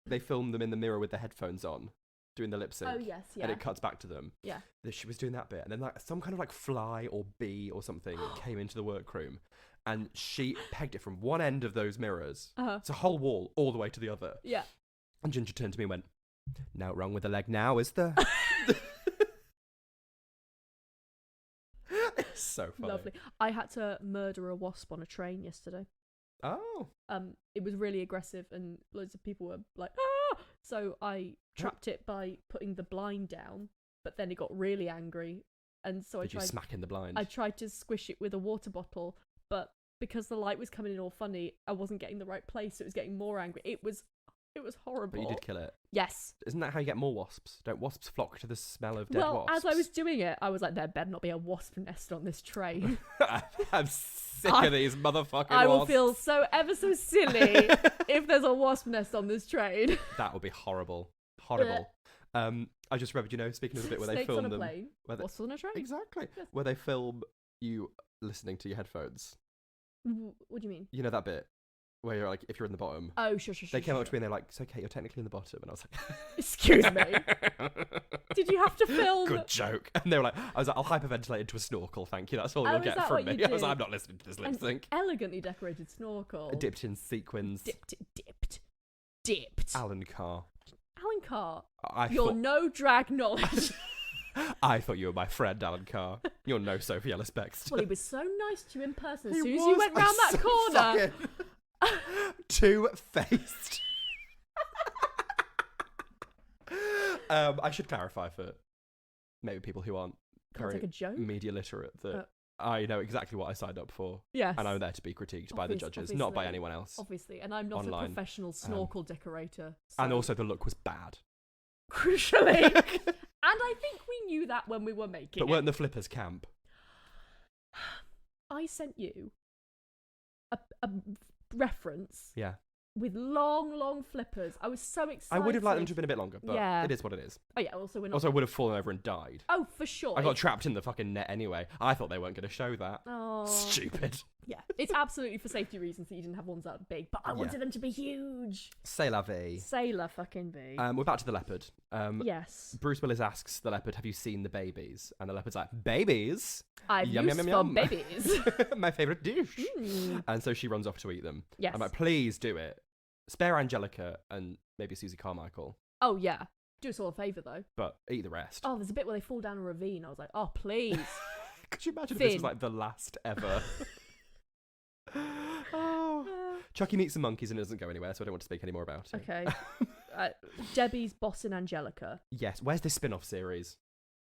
A: they film them in the mirror with their headphones on, doing the lip sync.
B: Oh yes, yeah.
A: And it cuts back to them.
B: Yeah.
A: She was doing that bit, and then like some kind of like fly or bee or something came into the workroom, and she pegged it from one end of those mirrors, it's a whole wall, all the way to the other.
B: Yeah.
A: And Ginger turned to me and went, "No wrong with the leg now, is there?" It's so funny.
B: Lovely. I had to murder a wasp on a train yesterday.
A: Oh.
B: It was really aggressive and loads of people were like, ah! So I trapped it by putting the blind down, but then it got really angry. And so
A: Did you smack in the blind?
B: I tried to squish it with a water bottle, but because the light was coming in all funny, I wasn't getting the right place, so it was getting more angry. It was It was horrible.
A: But you did kill it.
B: Yes.
A: Isn't that how you get more wasps? Don't wasps flock to the smell of dead wasps?
B: As I was doing it, I was like, there better not be a wasp nest on this train.
A: I'm sick of these motherfucking wasps.
B: I will feel so ever so silly if there's a wasp nest on this train.
A: That would be horrible. Horrible. I just remembered, speaking of the bit where they
B: Snakes
A: film
B: on a
A: them.
B: plane. Wasps on a train.
A: Exactly.
B: Yes.
A: Where they film you listening to your headphones.
B: What do you mean?
A: You know that bit where you're like, if you're in the bottom.
B: Oh, sure.
A: They came up to me and they're like, so Kate, you're technically in the bottom. And I was like,
B: excuse me. Did you have to film?
A: Good joke. And they were like, I'll hyperventilate into a snorkel, thank you. That's all you'll get from me. I was like, I'm not listening to this lip sync.
B: Elegantly decorated snorkel.
A: Dipped in sequins.
B: Dipped.
A: Alan Carr.
B: Alan Carr.
A: Your
B: no drag knowledge.
A: I thought you were my friend, Alan Carr. You're no Sophie Ellis Bextor.
B: Well, he was so nice to you in person. As soon as you went round that corner.
A: Two-faced. I should clarify for maybe people who aren't very media literate that I know exactly what I signed up for.
B: Yes.
A: And I'm there to be critiqued by the judges, not by anyone else.
B: Obviously. And I'm not a professional snorkel decorator. So.
A: And also the look was bad.
B: Crucially. And I think we knew that when we were making it.
A: But weren't the flippers camp?
B: I sent you a reference.
A: Yeah.
B: With long flippers. I was so excited.
A: I would have liked them to have been a bit longer, but it is what it is.
B: Oh, yeah, also we're not...
A: Also, I would have fallen over and died.
B: Oh, for sure.
A: I got trapped in the fucking net anyway. I thought they weren't going to show that.
B: Oh.
A: Stupid.
B: Yeah, it's absolutely for safety reasons that you didn't have ones that big, but I wanted them to be huge.
A: C'est la vie.
B: C'est la fucking vie.
A: We're back to the leopard.
B: Yes.
A: Bruce Willis asks the leopard, have you seen the babies? And the leopard's like, babies?
B: I've used for babies.
A: My favourite dish. And so she runs off to eat them.
B: Yes.
A: I'm like, please do it. Spare Angelica and maybe Susie Carmichael.
B: Oh, yeah. Do us all a favour, though.
A: But eat the rest.
B: Oh, there's a bit where they fall down a ravine. I was like, oh, please.
A: Could you imagine if this was like the last ever? Chucky meets some monkeys and it doesn't go anywhere, so I don't want to speak any more about it.
B: Okay. Debbie's bossing Angelica.
A: Yes. Where's this spin-off series?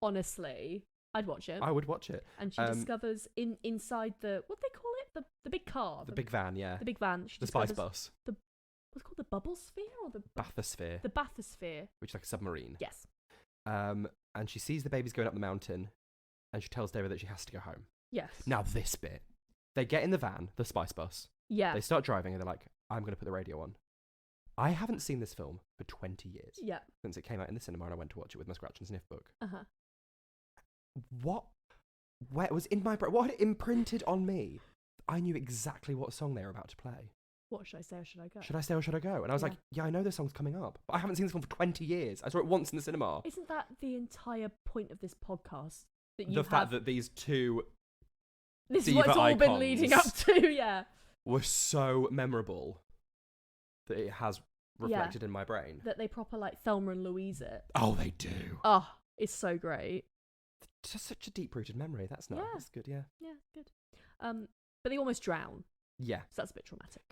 B: Honestly, I'd watch it.
A: I would watch it.
B: And she discovers inside the... What do they call it? The big car.
A: The big van, yeah.
B: The big van.
A: The spice bus.
B: What's it called? The bubble sphere? Or the
A: bathysphere.
B: The bathysphere.
A: Which is like a submarine.
B: Yes.
A: And she sees the babies going up the mountain and she tells David that she has to go home.
B: Yes.
A: Now this bit. They get in the van, the spice bus.
B: Yeah.
A: They start driving and they're like, I'm going to put the radio on. I haven't seen this film for 20 years.
B: Yeah.
A: Since it came out in the cinema and I went to watch it with my Scratch and Sniff book.
B: Uh-huh.
A: Where it was in my brain, what had it imprinted on me? I knew exactly what song they were about to play.
B: What, should I say or should I go?
A: Should I stay or should I go? And I was like, yeah, I know this song's coming up. But I haven't seen this film for 20 years. I saw it once in the cinema.
B: Isn't that the entire point of this podcast?
A: The fact that these two
B: This is what it's all been leading up to, yeah.
A: Were so memorable that it has reflected in my brain.
B: That they proper like Thelma and Louise it.
A: Oh, they do.
B: Oh, it's so great.
A: It's just such a deep-rooted memory. That's nice. That's good, yeah.
B: Yeah, good. But they almost drown.
A: Yeah.
B: So that's a bit traumatic.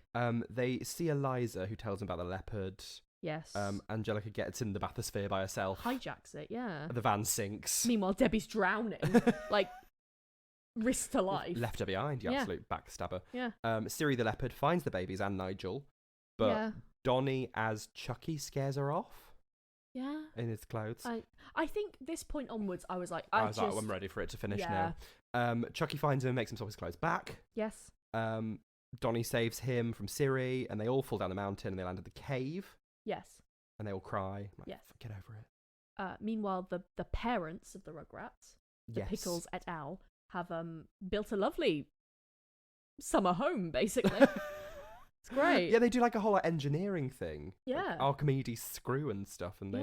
A: They see Eliza, who tells them about the leopard.
B: Yes.
A: Angelica gets in the bathysphere by herself.
B: Hijacks it, yeah.
A: The van sinks.
B: Meanwhile, Debbie's drowning. Like, risk to life.
A: Left her behind, you absolute backstabber.
B: Yeah.
A: Siri the leopard finds the babies and Nigel, but Donnie as Chucky scares her off.
B: Yeah.
A: In his clothes.
B: I think this point onwards, I was like,
A: I'm ready for it to finish now. Chucky finds him and makes himself his clothes back.
B: Yes.
A: Donnie saves him from Siri, and they all fall down the mountain and they land at the cave.
B: Yes.
A: And they all cry. Like,
B: yes.
A: Get over it.
B: Meanwhile, the parents of the Rugrats, the Pickles et al., have built a lovely summer home, basically. It's great.
A: Yeah, they do like a whole engineering thing.
B: Yeah.
A: Like Archimedes screw and stuff, and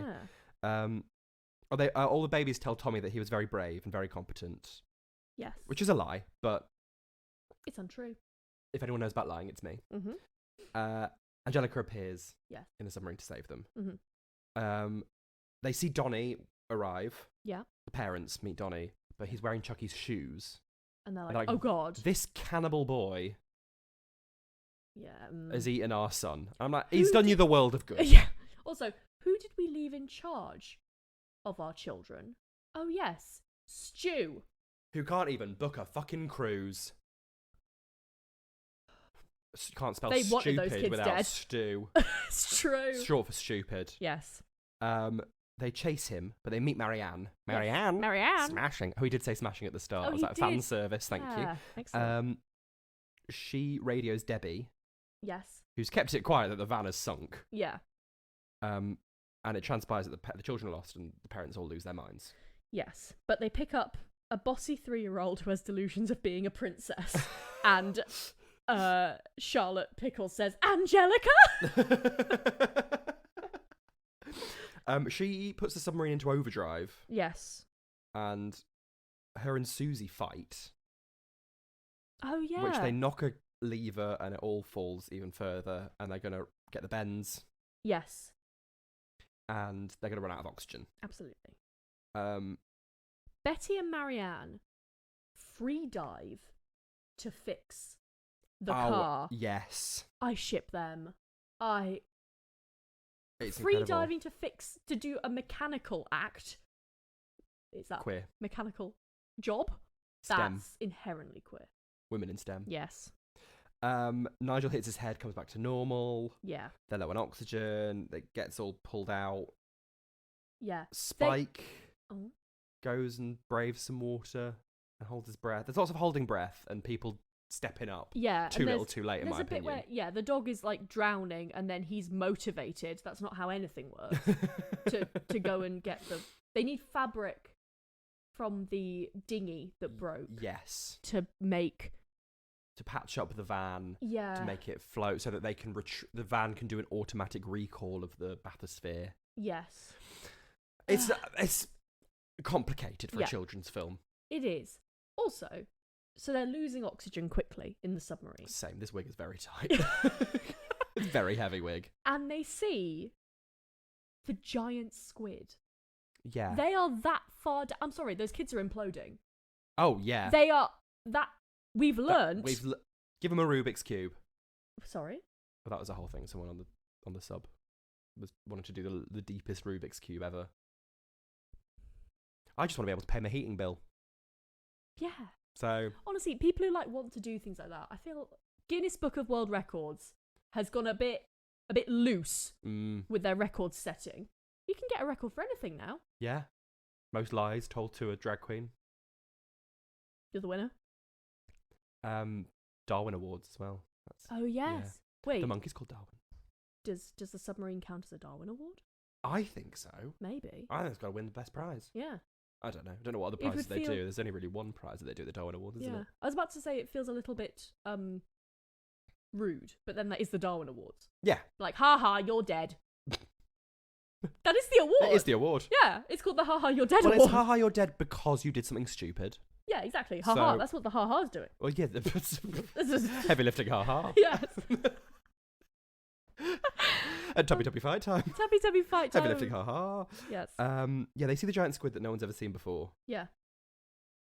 A: they all the babies tell Tommy that he was very brave and very competent.
B: Yes.
A: Which is a lie, but
B: it's untrue.
A: If anyone knows about lying, it's me.
B: Mm-hmm.
A: Angelica appears in the submarine to save them. Mm-hmm. They see Donnie arrive.
B: Yeah.
A: The parents meet Donnie, but he's wearing Chucky's shoes.
B: And they're like, oh God.
A: This cannibal boy has eaten our son. I'm like, he's done you the world of good.
B: Yeah. Also, who did we leave in charge of our children? Oh, yes. Stu.
A: Who can't even book a fucking cruise. can't spell
B: They wanted those
A: stupid
B: kids
A: without
B: dead.
A: stew.
B: It's true.
A: It's short for stupid.
B: Yes.
A: They chase him, but they meet Marianne.
B: Yes. Marianne.
A: Smashing. Oh, he did say smashing at the start.
B: Oh,
A: I was
B: he
A: like, fan
B: did.
A: service, thank you.
B: Excellent.
A: She radios Debbie,
B: Yes.
A: who's kept it quiet that the van has sunk.
B: Yeah.
A: And it transpires that the children are lost and the parents all lose their minds.
B: Yes. But they pick up a bossy 3-year-old who has delusions of being a princess. And Charlotte Pickles says, Angelica!
A: She puts the submarine into overdrive.
B: Yes.
A: And her and Susie fight.
B: Oh, yeah.
A: Which they knock a lever and it all falls even further. And they're going to get the bends.
B: Yes.
A: And they're going to run out of oxygen.
B: Absolutely.
A: Betty
B: and Marianne free dive to fix the car.
A: Yes.
B: I ship them.
A: It's
B: free
A: incredible.
B: diving to do a mechanical act. Is that
A: queer?
B: Mechanical job?
A: STEM.
B: That's inherently queer.
A: Women in STEM.
B: Yes.
A: Nigel hits his head, comes back to normal.
B: Yeah.
A: They're low on oxygen. It gets all pulled out.
B: Yeah.
A: Spike goes and braves some water and holds his breath. There's lots of holding breath and people stepping up.
B: Yeah.
A: Too little, too late, in my opinion.
B: There's a bit where, the dog is like drowning and then he's motivated. That's not how anything works. to go and get the... They need fabric from the dinghy that broke.
A: Yes.
B: To
A: patch up the van.
B: Yeah.
A: To make it float so that they can the van can do an automatic recall of the bathysphere.
B: Yes.
A: It's complicated for a children's film.
B: It is. Also, so they're losing oxygen quickly in the submarine.
A: Same. This wig is very tight. It's a very heavy wig.
B: And they see the giant squid.
A: Yeah.
B: They are that far down. I'm sorry, those kids are imploding.
A: Oh, yeah.
B: They are that... We've learned...
A: Give them a Rubik's Cube.
B: Sorry?
A: Well, that was a whole thing. Someone on the sub wanted to do the deepest Rubik's Cube ever. I just want to be able to pay my heating bill.
B: Yeah.
A: So...
B: Honestly, people who want to do things like that, I feel Guinness Book of World Records has gone a bit loose with their record setting. You can get a record for anything now.
A: Yeah. Most lies told to a drag queen.
B: You're the winner.
A: Darwin Awards as well.
B: Oh, yes.
A: Yeah.
B: Wait.
A: The monkey's called Darwin.
B: Does the submarine count as a Darwin Award?
A: I think so.
B: Maybe.
A: I think it's got to win the best prize.
B: Yeah.
A: I don't know. I don't know what other prizes they do. There's only really one prize that they do at the Darwin Awards, isn't it?
B: I was about to say it feels a little bit rude, but then that is the Darwin Awards.
A: Yeah.
B: Like, haha, you're dead. That is the award.
A: It is the award.
B: Yeah, it's called the haha, you're dead award.
A: Well, it's haha, you're dead because you did something stupid.
B: Yeah, exactly. Haha,
A: So-
B: that's what the haha's doing.
A: Well, yeah. Heavy lifting, haha.
B: Yes.
A: And tubby fight time.
B: Tubby fight time.
A: Heavy lifting, haha.
B: Yes.
A: Yeah, they see the giant squid that no one's ever seen before.
B: Yeah.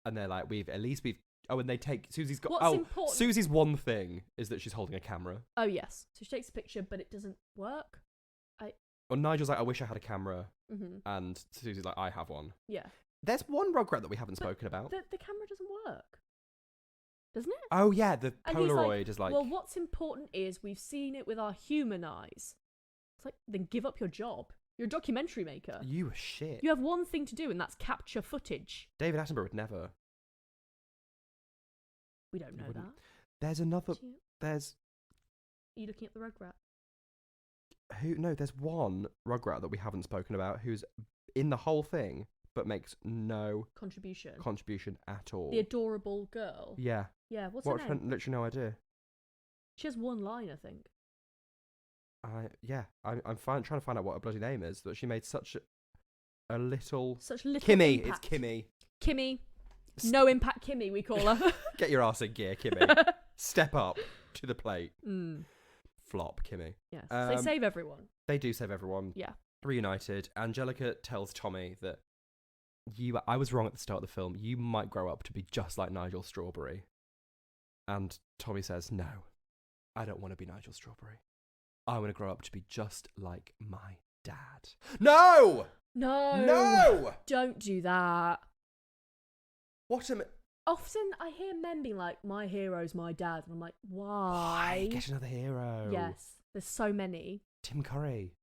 A: And they're like, we've... Oh, and they take... Susie's got...
B: What's important...
A: Susie's one thing is that she's holding a camera.
B: Oh, yes. So she takes a picture, but it doesn't work.
A: Or Nigel's like, I wish I had a camera.
B: Mm-hmm.
A: And Susie's like, I have one.
B: Yeah.
A: There's one Rugrat that we haven't spoken about.
B: The camera doesn't work. Doesn't it?
A: Oh, yeah, the
B: And he's
A: Polaroid is like...
B: Well, what's important is we've seen it with our human eyes. It's like, then give up your job. You're a documentary maker.
A: You are shit.
B: You have one thing to do, and that's capture footage.
A: David Attenborough would never.
B: We don't know that.
A: There's another... There's...
B: Are you looking at the Rugrat?
A: No, there's one Rugrat that we haven't spoken about who's in the whole thing, but makes no... Contribution at all.
B: The adorable girl?
A: Yeah.
B: Yeah, what's her name?
A: Literally no idea.
B: She has one line, I think.
A: I'm trying to find out what her bloody name is, that she made such a little...
B: Such little
A: Kimmy!
B: impact.
A: It's Kimmy.
B: Kimmy. No impact Kimmy, we call her.
A: Get your arse in gear, Kimmy. Step up to the plate. Flop, Kimmy.
B: Yes. They save everyone.
A: They do save everyone.
B: Yeah.
A: Reunited. Angelica tells Tommy that I was wrong at the start of the film. You might grow up to be just like Nigel Strawberry. And Tommy says, no, I don't want to be Nigel Strawberry. I want to grow up to be just like my dad. No!
B: No!
A: No!
B: Don't do that.
A: What am...
B: Often I hear men being like, my hero's my dad. And I'm like, why?
A: Get another hero.
B: Yes. There's so many.
A: Tim Curry.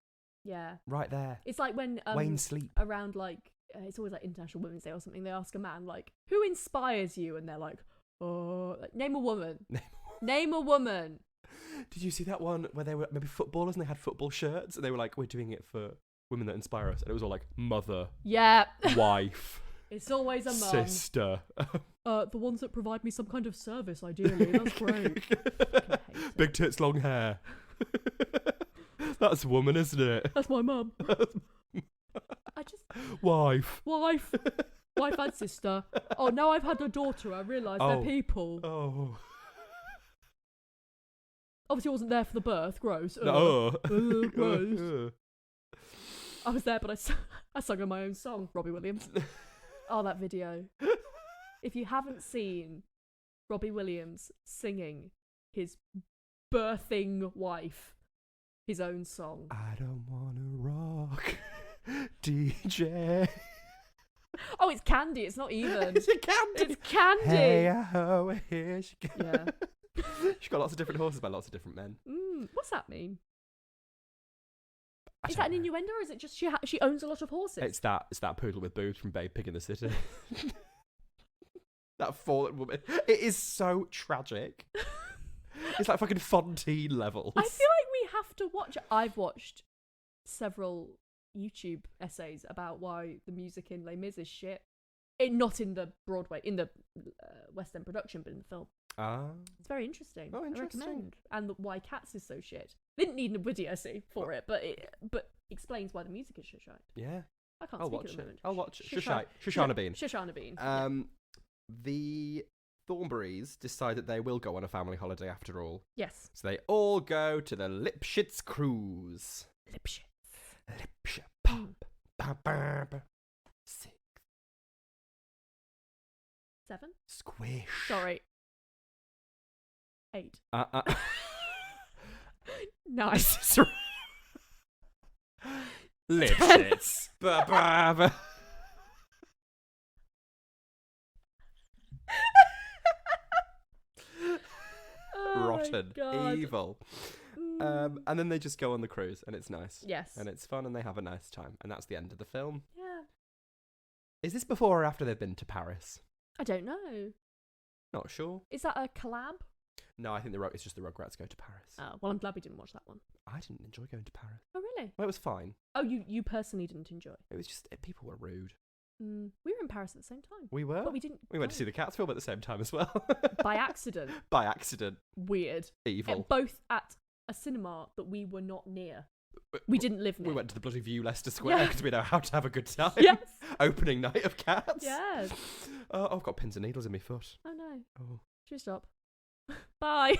B: Yeah.
A: Right there.
B: It's like when
A: Wayne Sleep.
B: around like it's always like International Women's Day or something. They ask a man like, "Who inspires you?" And they're like, "Oh, like, name a woman. Name a woman."
A: Did you see that one where they were maybe footballers and they had football shirts and they were like, "We're doing it for women that inspire us," and it was all like mother,
B: Yeah.
A: wife,
B: It's always a mum.
A: sister.
B: The ones that provide me some kind of service, ideally. That's great.
A: Big tits, long hair. That's a woman, isn't it?
B: That's my mum.
A: Wife
B: and sister. Oh, now I've had a daughter. I realise they're people.
A: Oh.
B: Obviously, I wasn't there for the birth. Gross.
A: No.
B: Gross. I was there, but I sung on my own song. Robbie Williams. Oh, that video. If you haven't seen Robbie Williams singing his birthing wife his own song.
A: I don't wanna rock, DJ.
B: Oh, it's Candy. It's not even.
A: Is it Candy?
B: It's Candy.
A: Hey, oh, here she goes.
B: Yeah.
A: She's got lots of different horses by lots of different men.
B: What's that mean?
A: I
B: Is
A: don't
B: that an
A: know.
B: innuendo, or is it just she owns a lot of horses?
A: It's that poodle with boobs from Babe Pig in the City. That fallen woman. It is so tragic. It's like fucking Fontaine levels.
B: I feel like we have to watch it. I've watched several YouTube essays about why the music in Les Mis is shit. Not in the Broadway, in the West End production, but in the film. It's very interesting.
A: Oh, interesting.
B: I recommend. And why Cats is so shit. They didn't need a video essay for it, but explains why the music is shit.
A: Yeah.
B: I can't
A: I'll
B: speak
A: watch
B: at the
A: it.
B: moment.
A: I'll watch it. Shoshana Bean.
B: Shoshana Bean.
A: The Thornberrys decide that they will go on a family holiday after all.
B: Yes.
A: So they all go to the Lipschitz cruise. Lipschitz. Pop. Ba, ba, ba. 6.
B: 7.
A: Squish.
B: Sorry. 8. 9.
A: Lipschitz. Ba, ba, ba. Rotten, evil. And then they just go on the cruise, and it's nice.
B: Yes.
A: And it's fun, and they have a nice time, and that's the end of the film.
B: Yeah.
A: Is this before or after they've been to Paris?
B: I don't know.
A: Not sure.
B: Is that a collab?
A: No, I think it's just the Rugrats go to Paris.
B: Oh, well, I'm glad we didn't watch that one.
A: I didn't enjoy going to Paris.
B: Oh, really?
A: Well, it was fine.
B: Oh, you personally didn't enjoy?
A: It was just people were rude.
B: We were in Paris at the same time.
A: We were?
B: But we didn't.
A: We went to see the Cats film at the same time as well.
B: By accident.
A: By accident.
B: Weird.
A: Evil.
B: Both at a cinema that we were not near. We didn't live near.
A: We went to the bloody View Leicester Square because we know how to have a good time.
B: Yes.
A: Opening night of Cats.
B: Yes.
A: Oh, I've got pins and needles in my foot.
B: Oh no.
A: Oh.
B: Should we stop? Bye.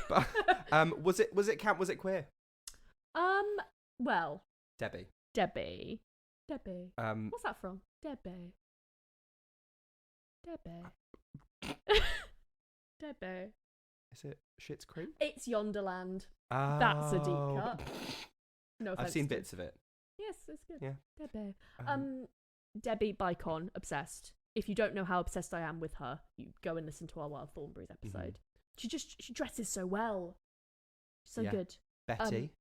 A: Was it camp? Was it queer?
B: Well.
A: Debbie.
B: What's that from? Debbie.
A: Is it Schitt's Creek?
B: It's Yonderland.
A: Oh.
B: That's a deep cut. No offense.
A: I've seen bits of it.
B: Yes, it's good.
A: Yeah.
B: Debbie. Debbie Bicon, obsessed. If you don't know how obsessed I am with her, you go and listen to our Wild Thornberrys episode. Mm-hmm. She dresses so well. So good.
A: Betty.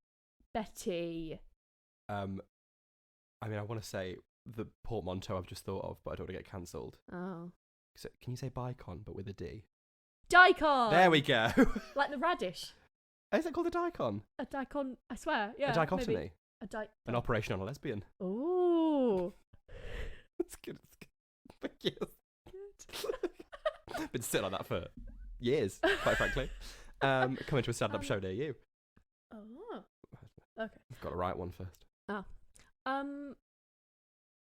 B: Betty.
A: I mean, I want to say the portmanteau I've just thought of, but I don't want to get cancelled.
B: Oh.
A: So, can you say Bicon, but with a D?
B: Daikon!
A: There we go.
B: Like the radish.
A: Is it called a daikon?
B: A daikon, I swear. Yeah.
A: A dichotomy?
B: Maybe.
A: An operation on a lesbian.
B: Ooh.
A: That's good. Thank you. Good. Been sitting on that for years, quite frankly. Coming to a stand-up show near you.
B: Oh. Okay.
A: I've got to write one first.
B: Oh.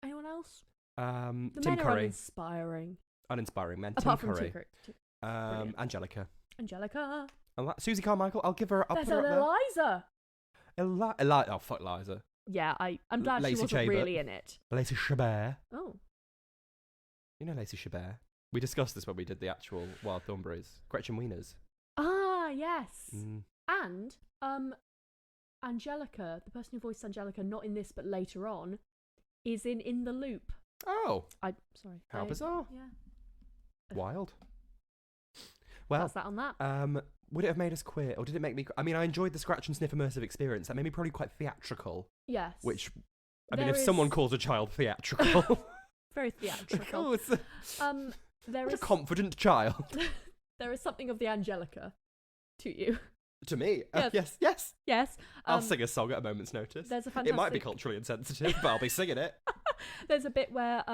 B: Anyone else?
A: The
B: men
A: Tim
B: are
A: Curry.
B: uninspiring men.
A: Tim
B: Apart from
A: Curry.
B: Tim Curry.
A: Angelica.
B: Susie
A: Carmichael. I'll put her up there.
B: Eliza.
A: Oh, fuck Liza.
B: Yeah, I'm glad
A: Lacey
B: she wasn't
A: Chabert.
B: really in it.
A: Lacey Chabert.
B: Oh.
A: You know Lacey Chabert? We discussed this when we did the actual Wild Thornberrys. Gretchen Wieners.
B: Ah, yes.
A: Mm.
B: And Angelica, the person who voiced Angelica, not in this but later on, is in the Loop.
A: Oh.
B: Sorry.
A: How bizarre.
B: Yeah.
A: Wild. Well,
B: that's that on that.
A: Would it have made us queer, or did it make me? I mean, I enjoyed the scratch and sniff immersive experience. That made me probably quite theatrical.
B: Yes.
A: Which, I mean, if someone calls a child theatrical,
B: very theatrical.
A: Oh, it's
B: there is
A: a confident child.
B: There is something of the Angelica to you.
A: To me,
B: Yes.
A: yes. I'll sing a song at a moment's notice.
B: There's a fantastic...
A: It might be culturally insensitive, but I'll be singing it.
B: There's a bit where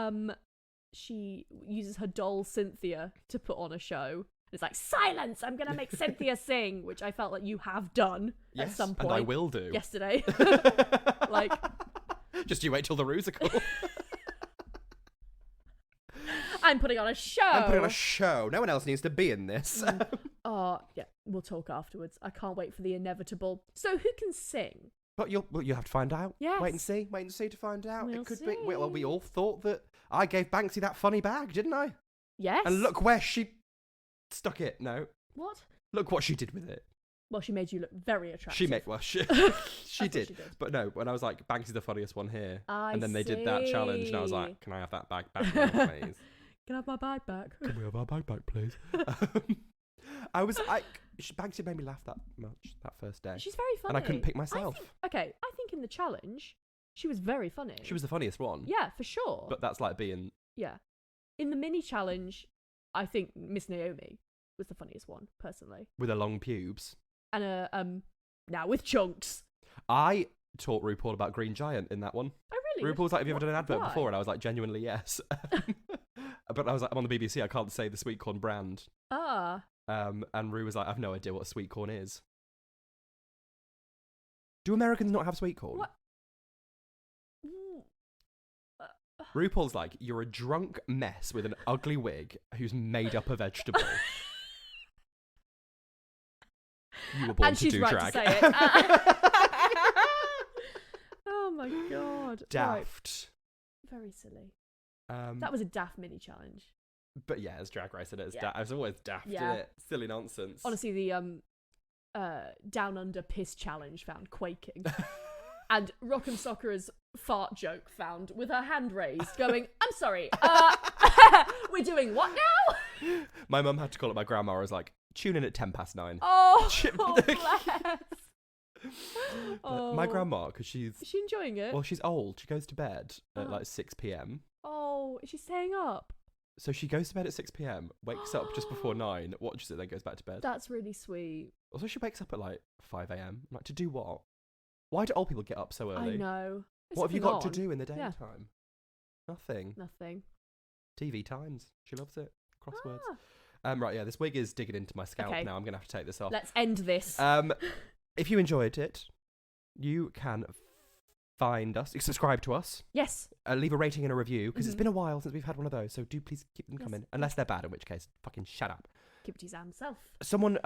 B: she uses her doll Cynthia to put on a show. It's like, silence! I'm going to make Cynthia sing, which I felt like you have done at some point.
A: And I will do.
B: Yesterday. Like...
A: Just you wait till the Rusical.
B: I'm putting on a show.
A: I'm putting on a show. No one else needs to be in this.
B: Oh, yeah, we'll talk afterwards. I can't wait for the inevitable. So who can sing?
A: But you'll have to find out.
B: Yes.
A: Wait and see to find out.
B: We'll
A: It could
B: see.
A: be. Well, we all thought that I gave Banksy that funny bag, didn't I?
B: Yes.
A: And look where she stuck it. No.
B: What?
A: Look what she did with it.
B: Well, she made you look very attractive.
A: She did.
B: She did.
A: But no, when I was like, Banksy's the funniest one here.
B: And
A: then they did that challenge, and I was like, can I have that bag back, please?
B: Can I have my bag back?
A: Can we have our bag back, please? Banksy made me laugh that much that first day.
B: She's very funny.
A: And I couldn't pick myself.
B: I think in the challenge, she was very funny.
A: She was the funniest one.
B: Yeah, for sure.
A: But that's like being...
B: Yeah. In the mini challenge, I think Miss Naomi was the funniest one, personally.
A: With her long pubes.
B: And now with chunks.
A: I taught RuPaul about Green Giant in that one.
B: Oh, really?
A: RuPaul's like, have you ever done an advert
B: Why?
A: before? And I was like, genuinely, yes. But I was like, I'm on the BBC, I can't say the sweet corn brand.
B: Ah.
A: And Ru was like, I've no idea what a sweet corn is. Do Americans not have sweet corn?
B: What?
A: RuPaul's like, you're a drunk mess with an ugly wig who's made up a vegetable. You were born
B: and
A: to
B: she's
A: do
B: right
A: drag.
B: to say it. Oh my god.
A: Daft.
B: Right. Very silly. That was a daft mini challenge.
A: But yeah, it's Drag Race, and it's
B: Yeah.
A: it's always daft,
B: Yeah.
A: isn't it? Silly nonsense.
B: Honestly, the Down Under piss challenge found quaking. And Rock'em Soccer's fart joke found with her hand raised, going, I'm sorry, we're doing what now?
A: My mum had to call up my grandma. I was like, tune in at 9:10.
B: Oh,
A: Bless.
B: Oh.
A: My grandma, because she's...
B: Is she enjoying it?
A: Well, she's old. She goes to bed at like 6 p.m.
B: Oh, is she staying up?
A: So she goes to bed at 6 p.m, wakes up just before 9, watches it, then goes back to bed.
B: That's really sweet.
A: Also, she wakes up at like 5 a.m. I'm like, to do what? Why do old people get up so early?
B: I know. There's
A: What have you
B: something
A: got to
B: on.
A: do in the
B: Yeah.
A: daytime? Nothing.
B: Nothing.
A: TV Times. She loves it. Crosswords.
B: Ah.
A: Right, yeah, this wig is digging into my scalp
B: Okay.
A: now. I'm going to have to take this off.
B: Let's end this.
A: If you enjoyed it, you can find us, subscribe to us.
B: Yes.
A: Leave a rating and a review, because it's been a while since we've had one of those, so do please keep them
B: Yes.
A: coming. Unless they're bad, in which case, fucking shut up.
B: Keep it to yourself.
A: Someone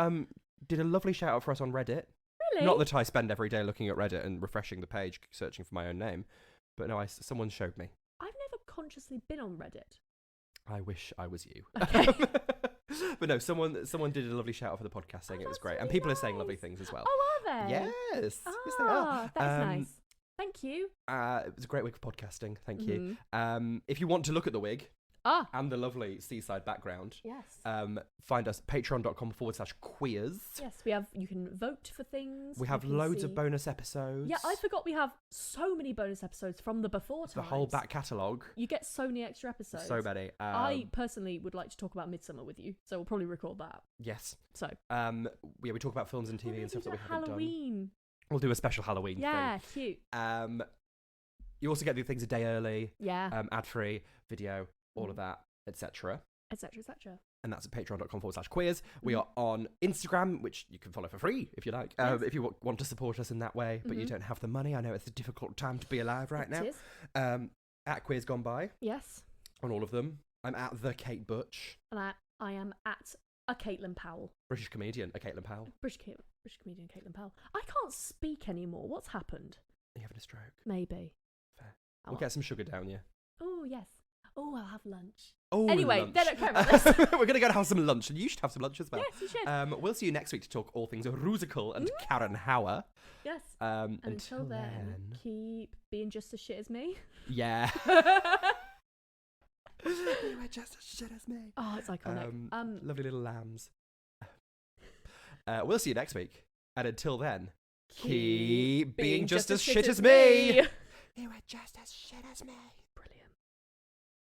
A: did a lovely shout out for us on Reddit.
B: Really?
A: Not that I spend every day looking at Reddit and refreshing the page, searching for my own name, but no, someone showed me.
B: I've never consciously been on Reddit.
A: I wish I was you.
B: Okay.
A: But no, someone did a lovely shout out for the podcast, saying it was
B: that's
A: great, and
B: really
A: people are saying
B: nice.
A: lovely things as well.
B: Oh, are they?
A: Yes, yes they are.
B: That's nice. Thank you.
A: It was a great week of podcasting. Thank you. If you want to look at the wig and the lovely seaside background,
B: Yes.
A: find us patreon.com/queers.
B: Yes, you can vote for things.
A: We have loads of bonus episodes.
B: Yeah, I forgot we have so many bonus episodes from the before times.
A: The whole back catalogue.
B: You get so many extra episodes.
A: So many.
B: I personally would like to talk about Midsummer with you, so we'll probably record that.
A: Yes.
B: So.
A: We talk about films and TV and stuff that we haven't
B: Halloween.
A: done. We'll do a special Halloween thing.
B: Yeah, cute.
A: You also get the things a day early.
B: Yeah.
A: Ad-free, video, all of that, etc.
B: Etc. Etc.
A: And that's at patreon.com/queers. We are on Instagram, which you can follow for free if you like.
B: Yes.
A: If you want to support us in that way, but you don't have the money. I know it's a difficult time to be alive right now.
B: It is.
A: At Queers Gone By.
B: Yes.
A: On all of them. I'm at the Kate Butch.
B: And I am at a Caitlin Powell.
A: British comedian, a Caitlin Powell.
B: British comedian Caitlin Powell. I can't speak anymore. What's happened?
A: Are you having a stroke?
B: Maybe.
A: Fair. We'll get some sugar down you.
B: Oh, yes. Oh, I'll have lunch.
A: Oh,
B: anyway,
A: lunch.
B: they don't care about this.
A: We're going to go have some lunch, and you should have some lunch as well.
B: Yes, you should.
A: We'll see you next week to talk all things Rusical and Karen Hauer.
B: Yes. Until then, keep being just as shit as me.
A: Yeah. You were just as shit as me.
B: Oh, it's iconic.
A: Lovely little lambs. We'll see you next week. And until then, keep being just as shit as me. You are just as shit as me.
B: Brilliant.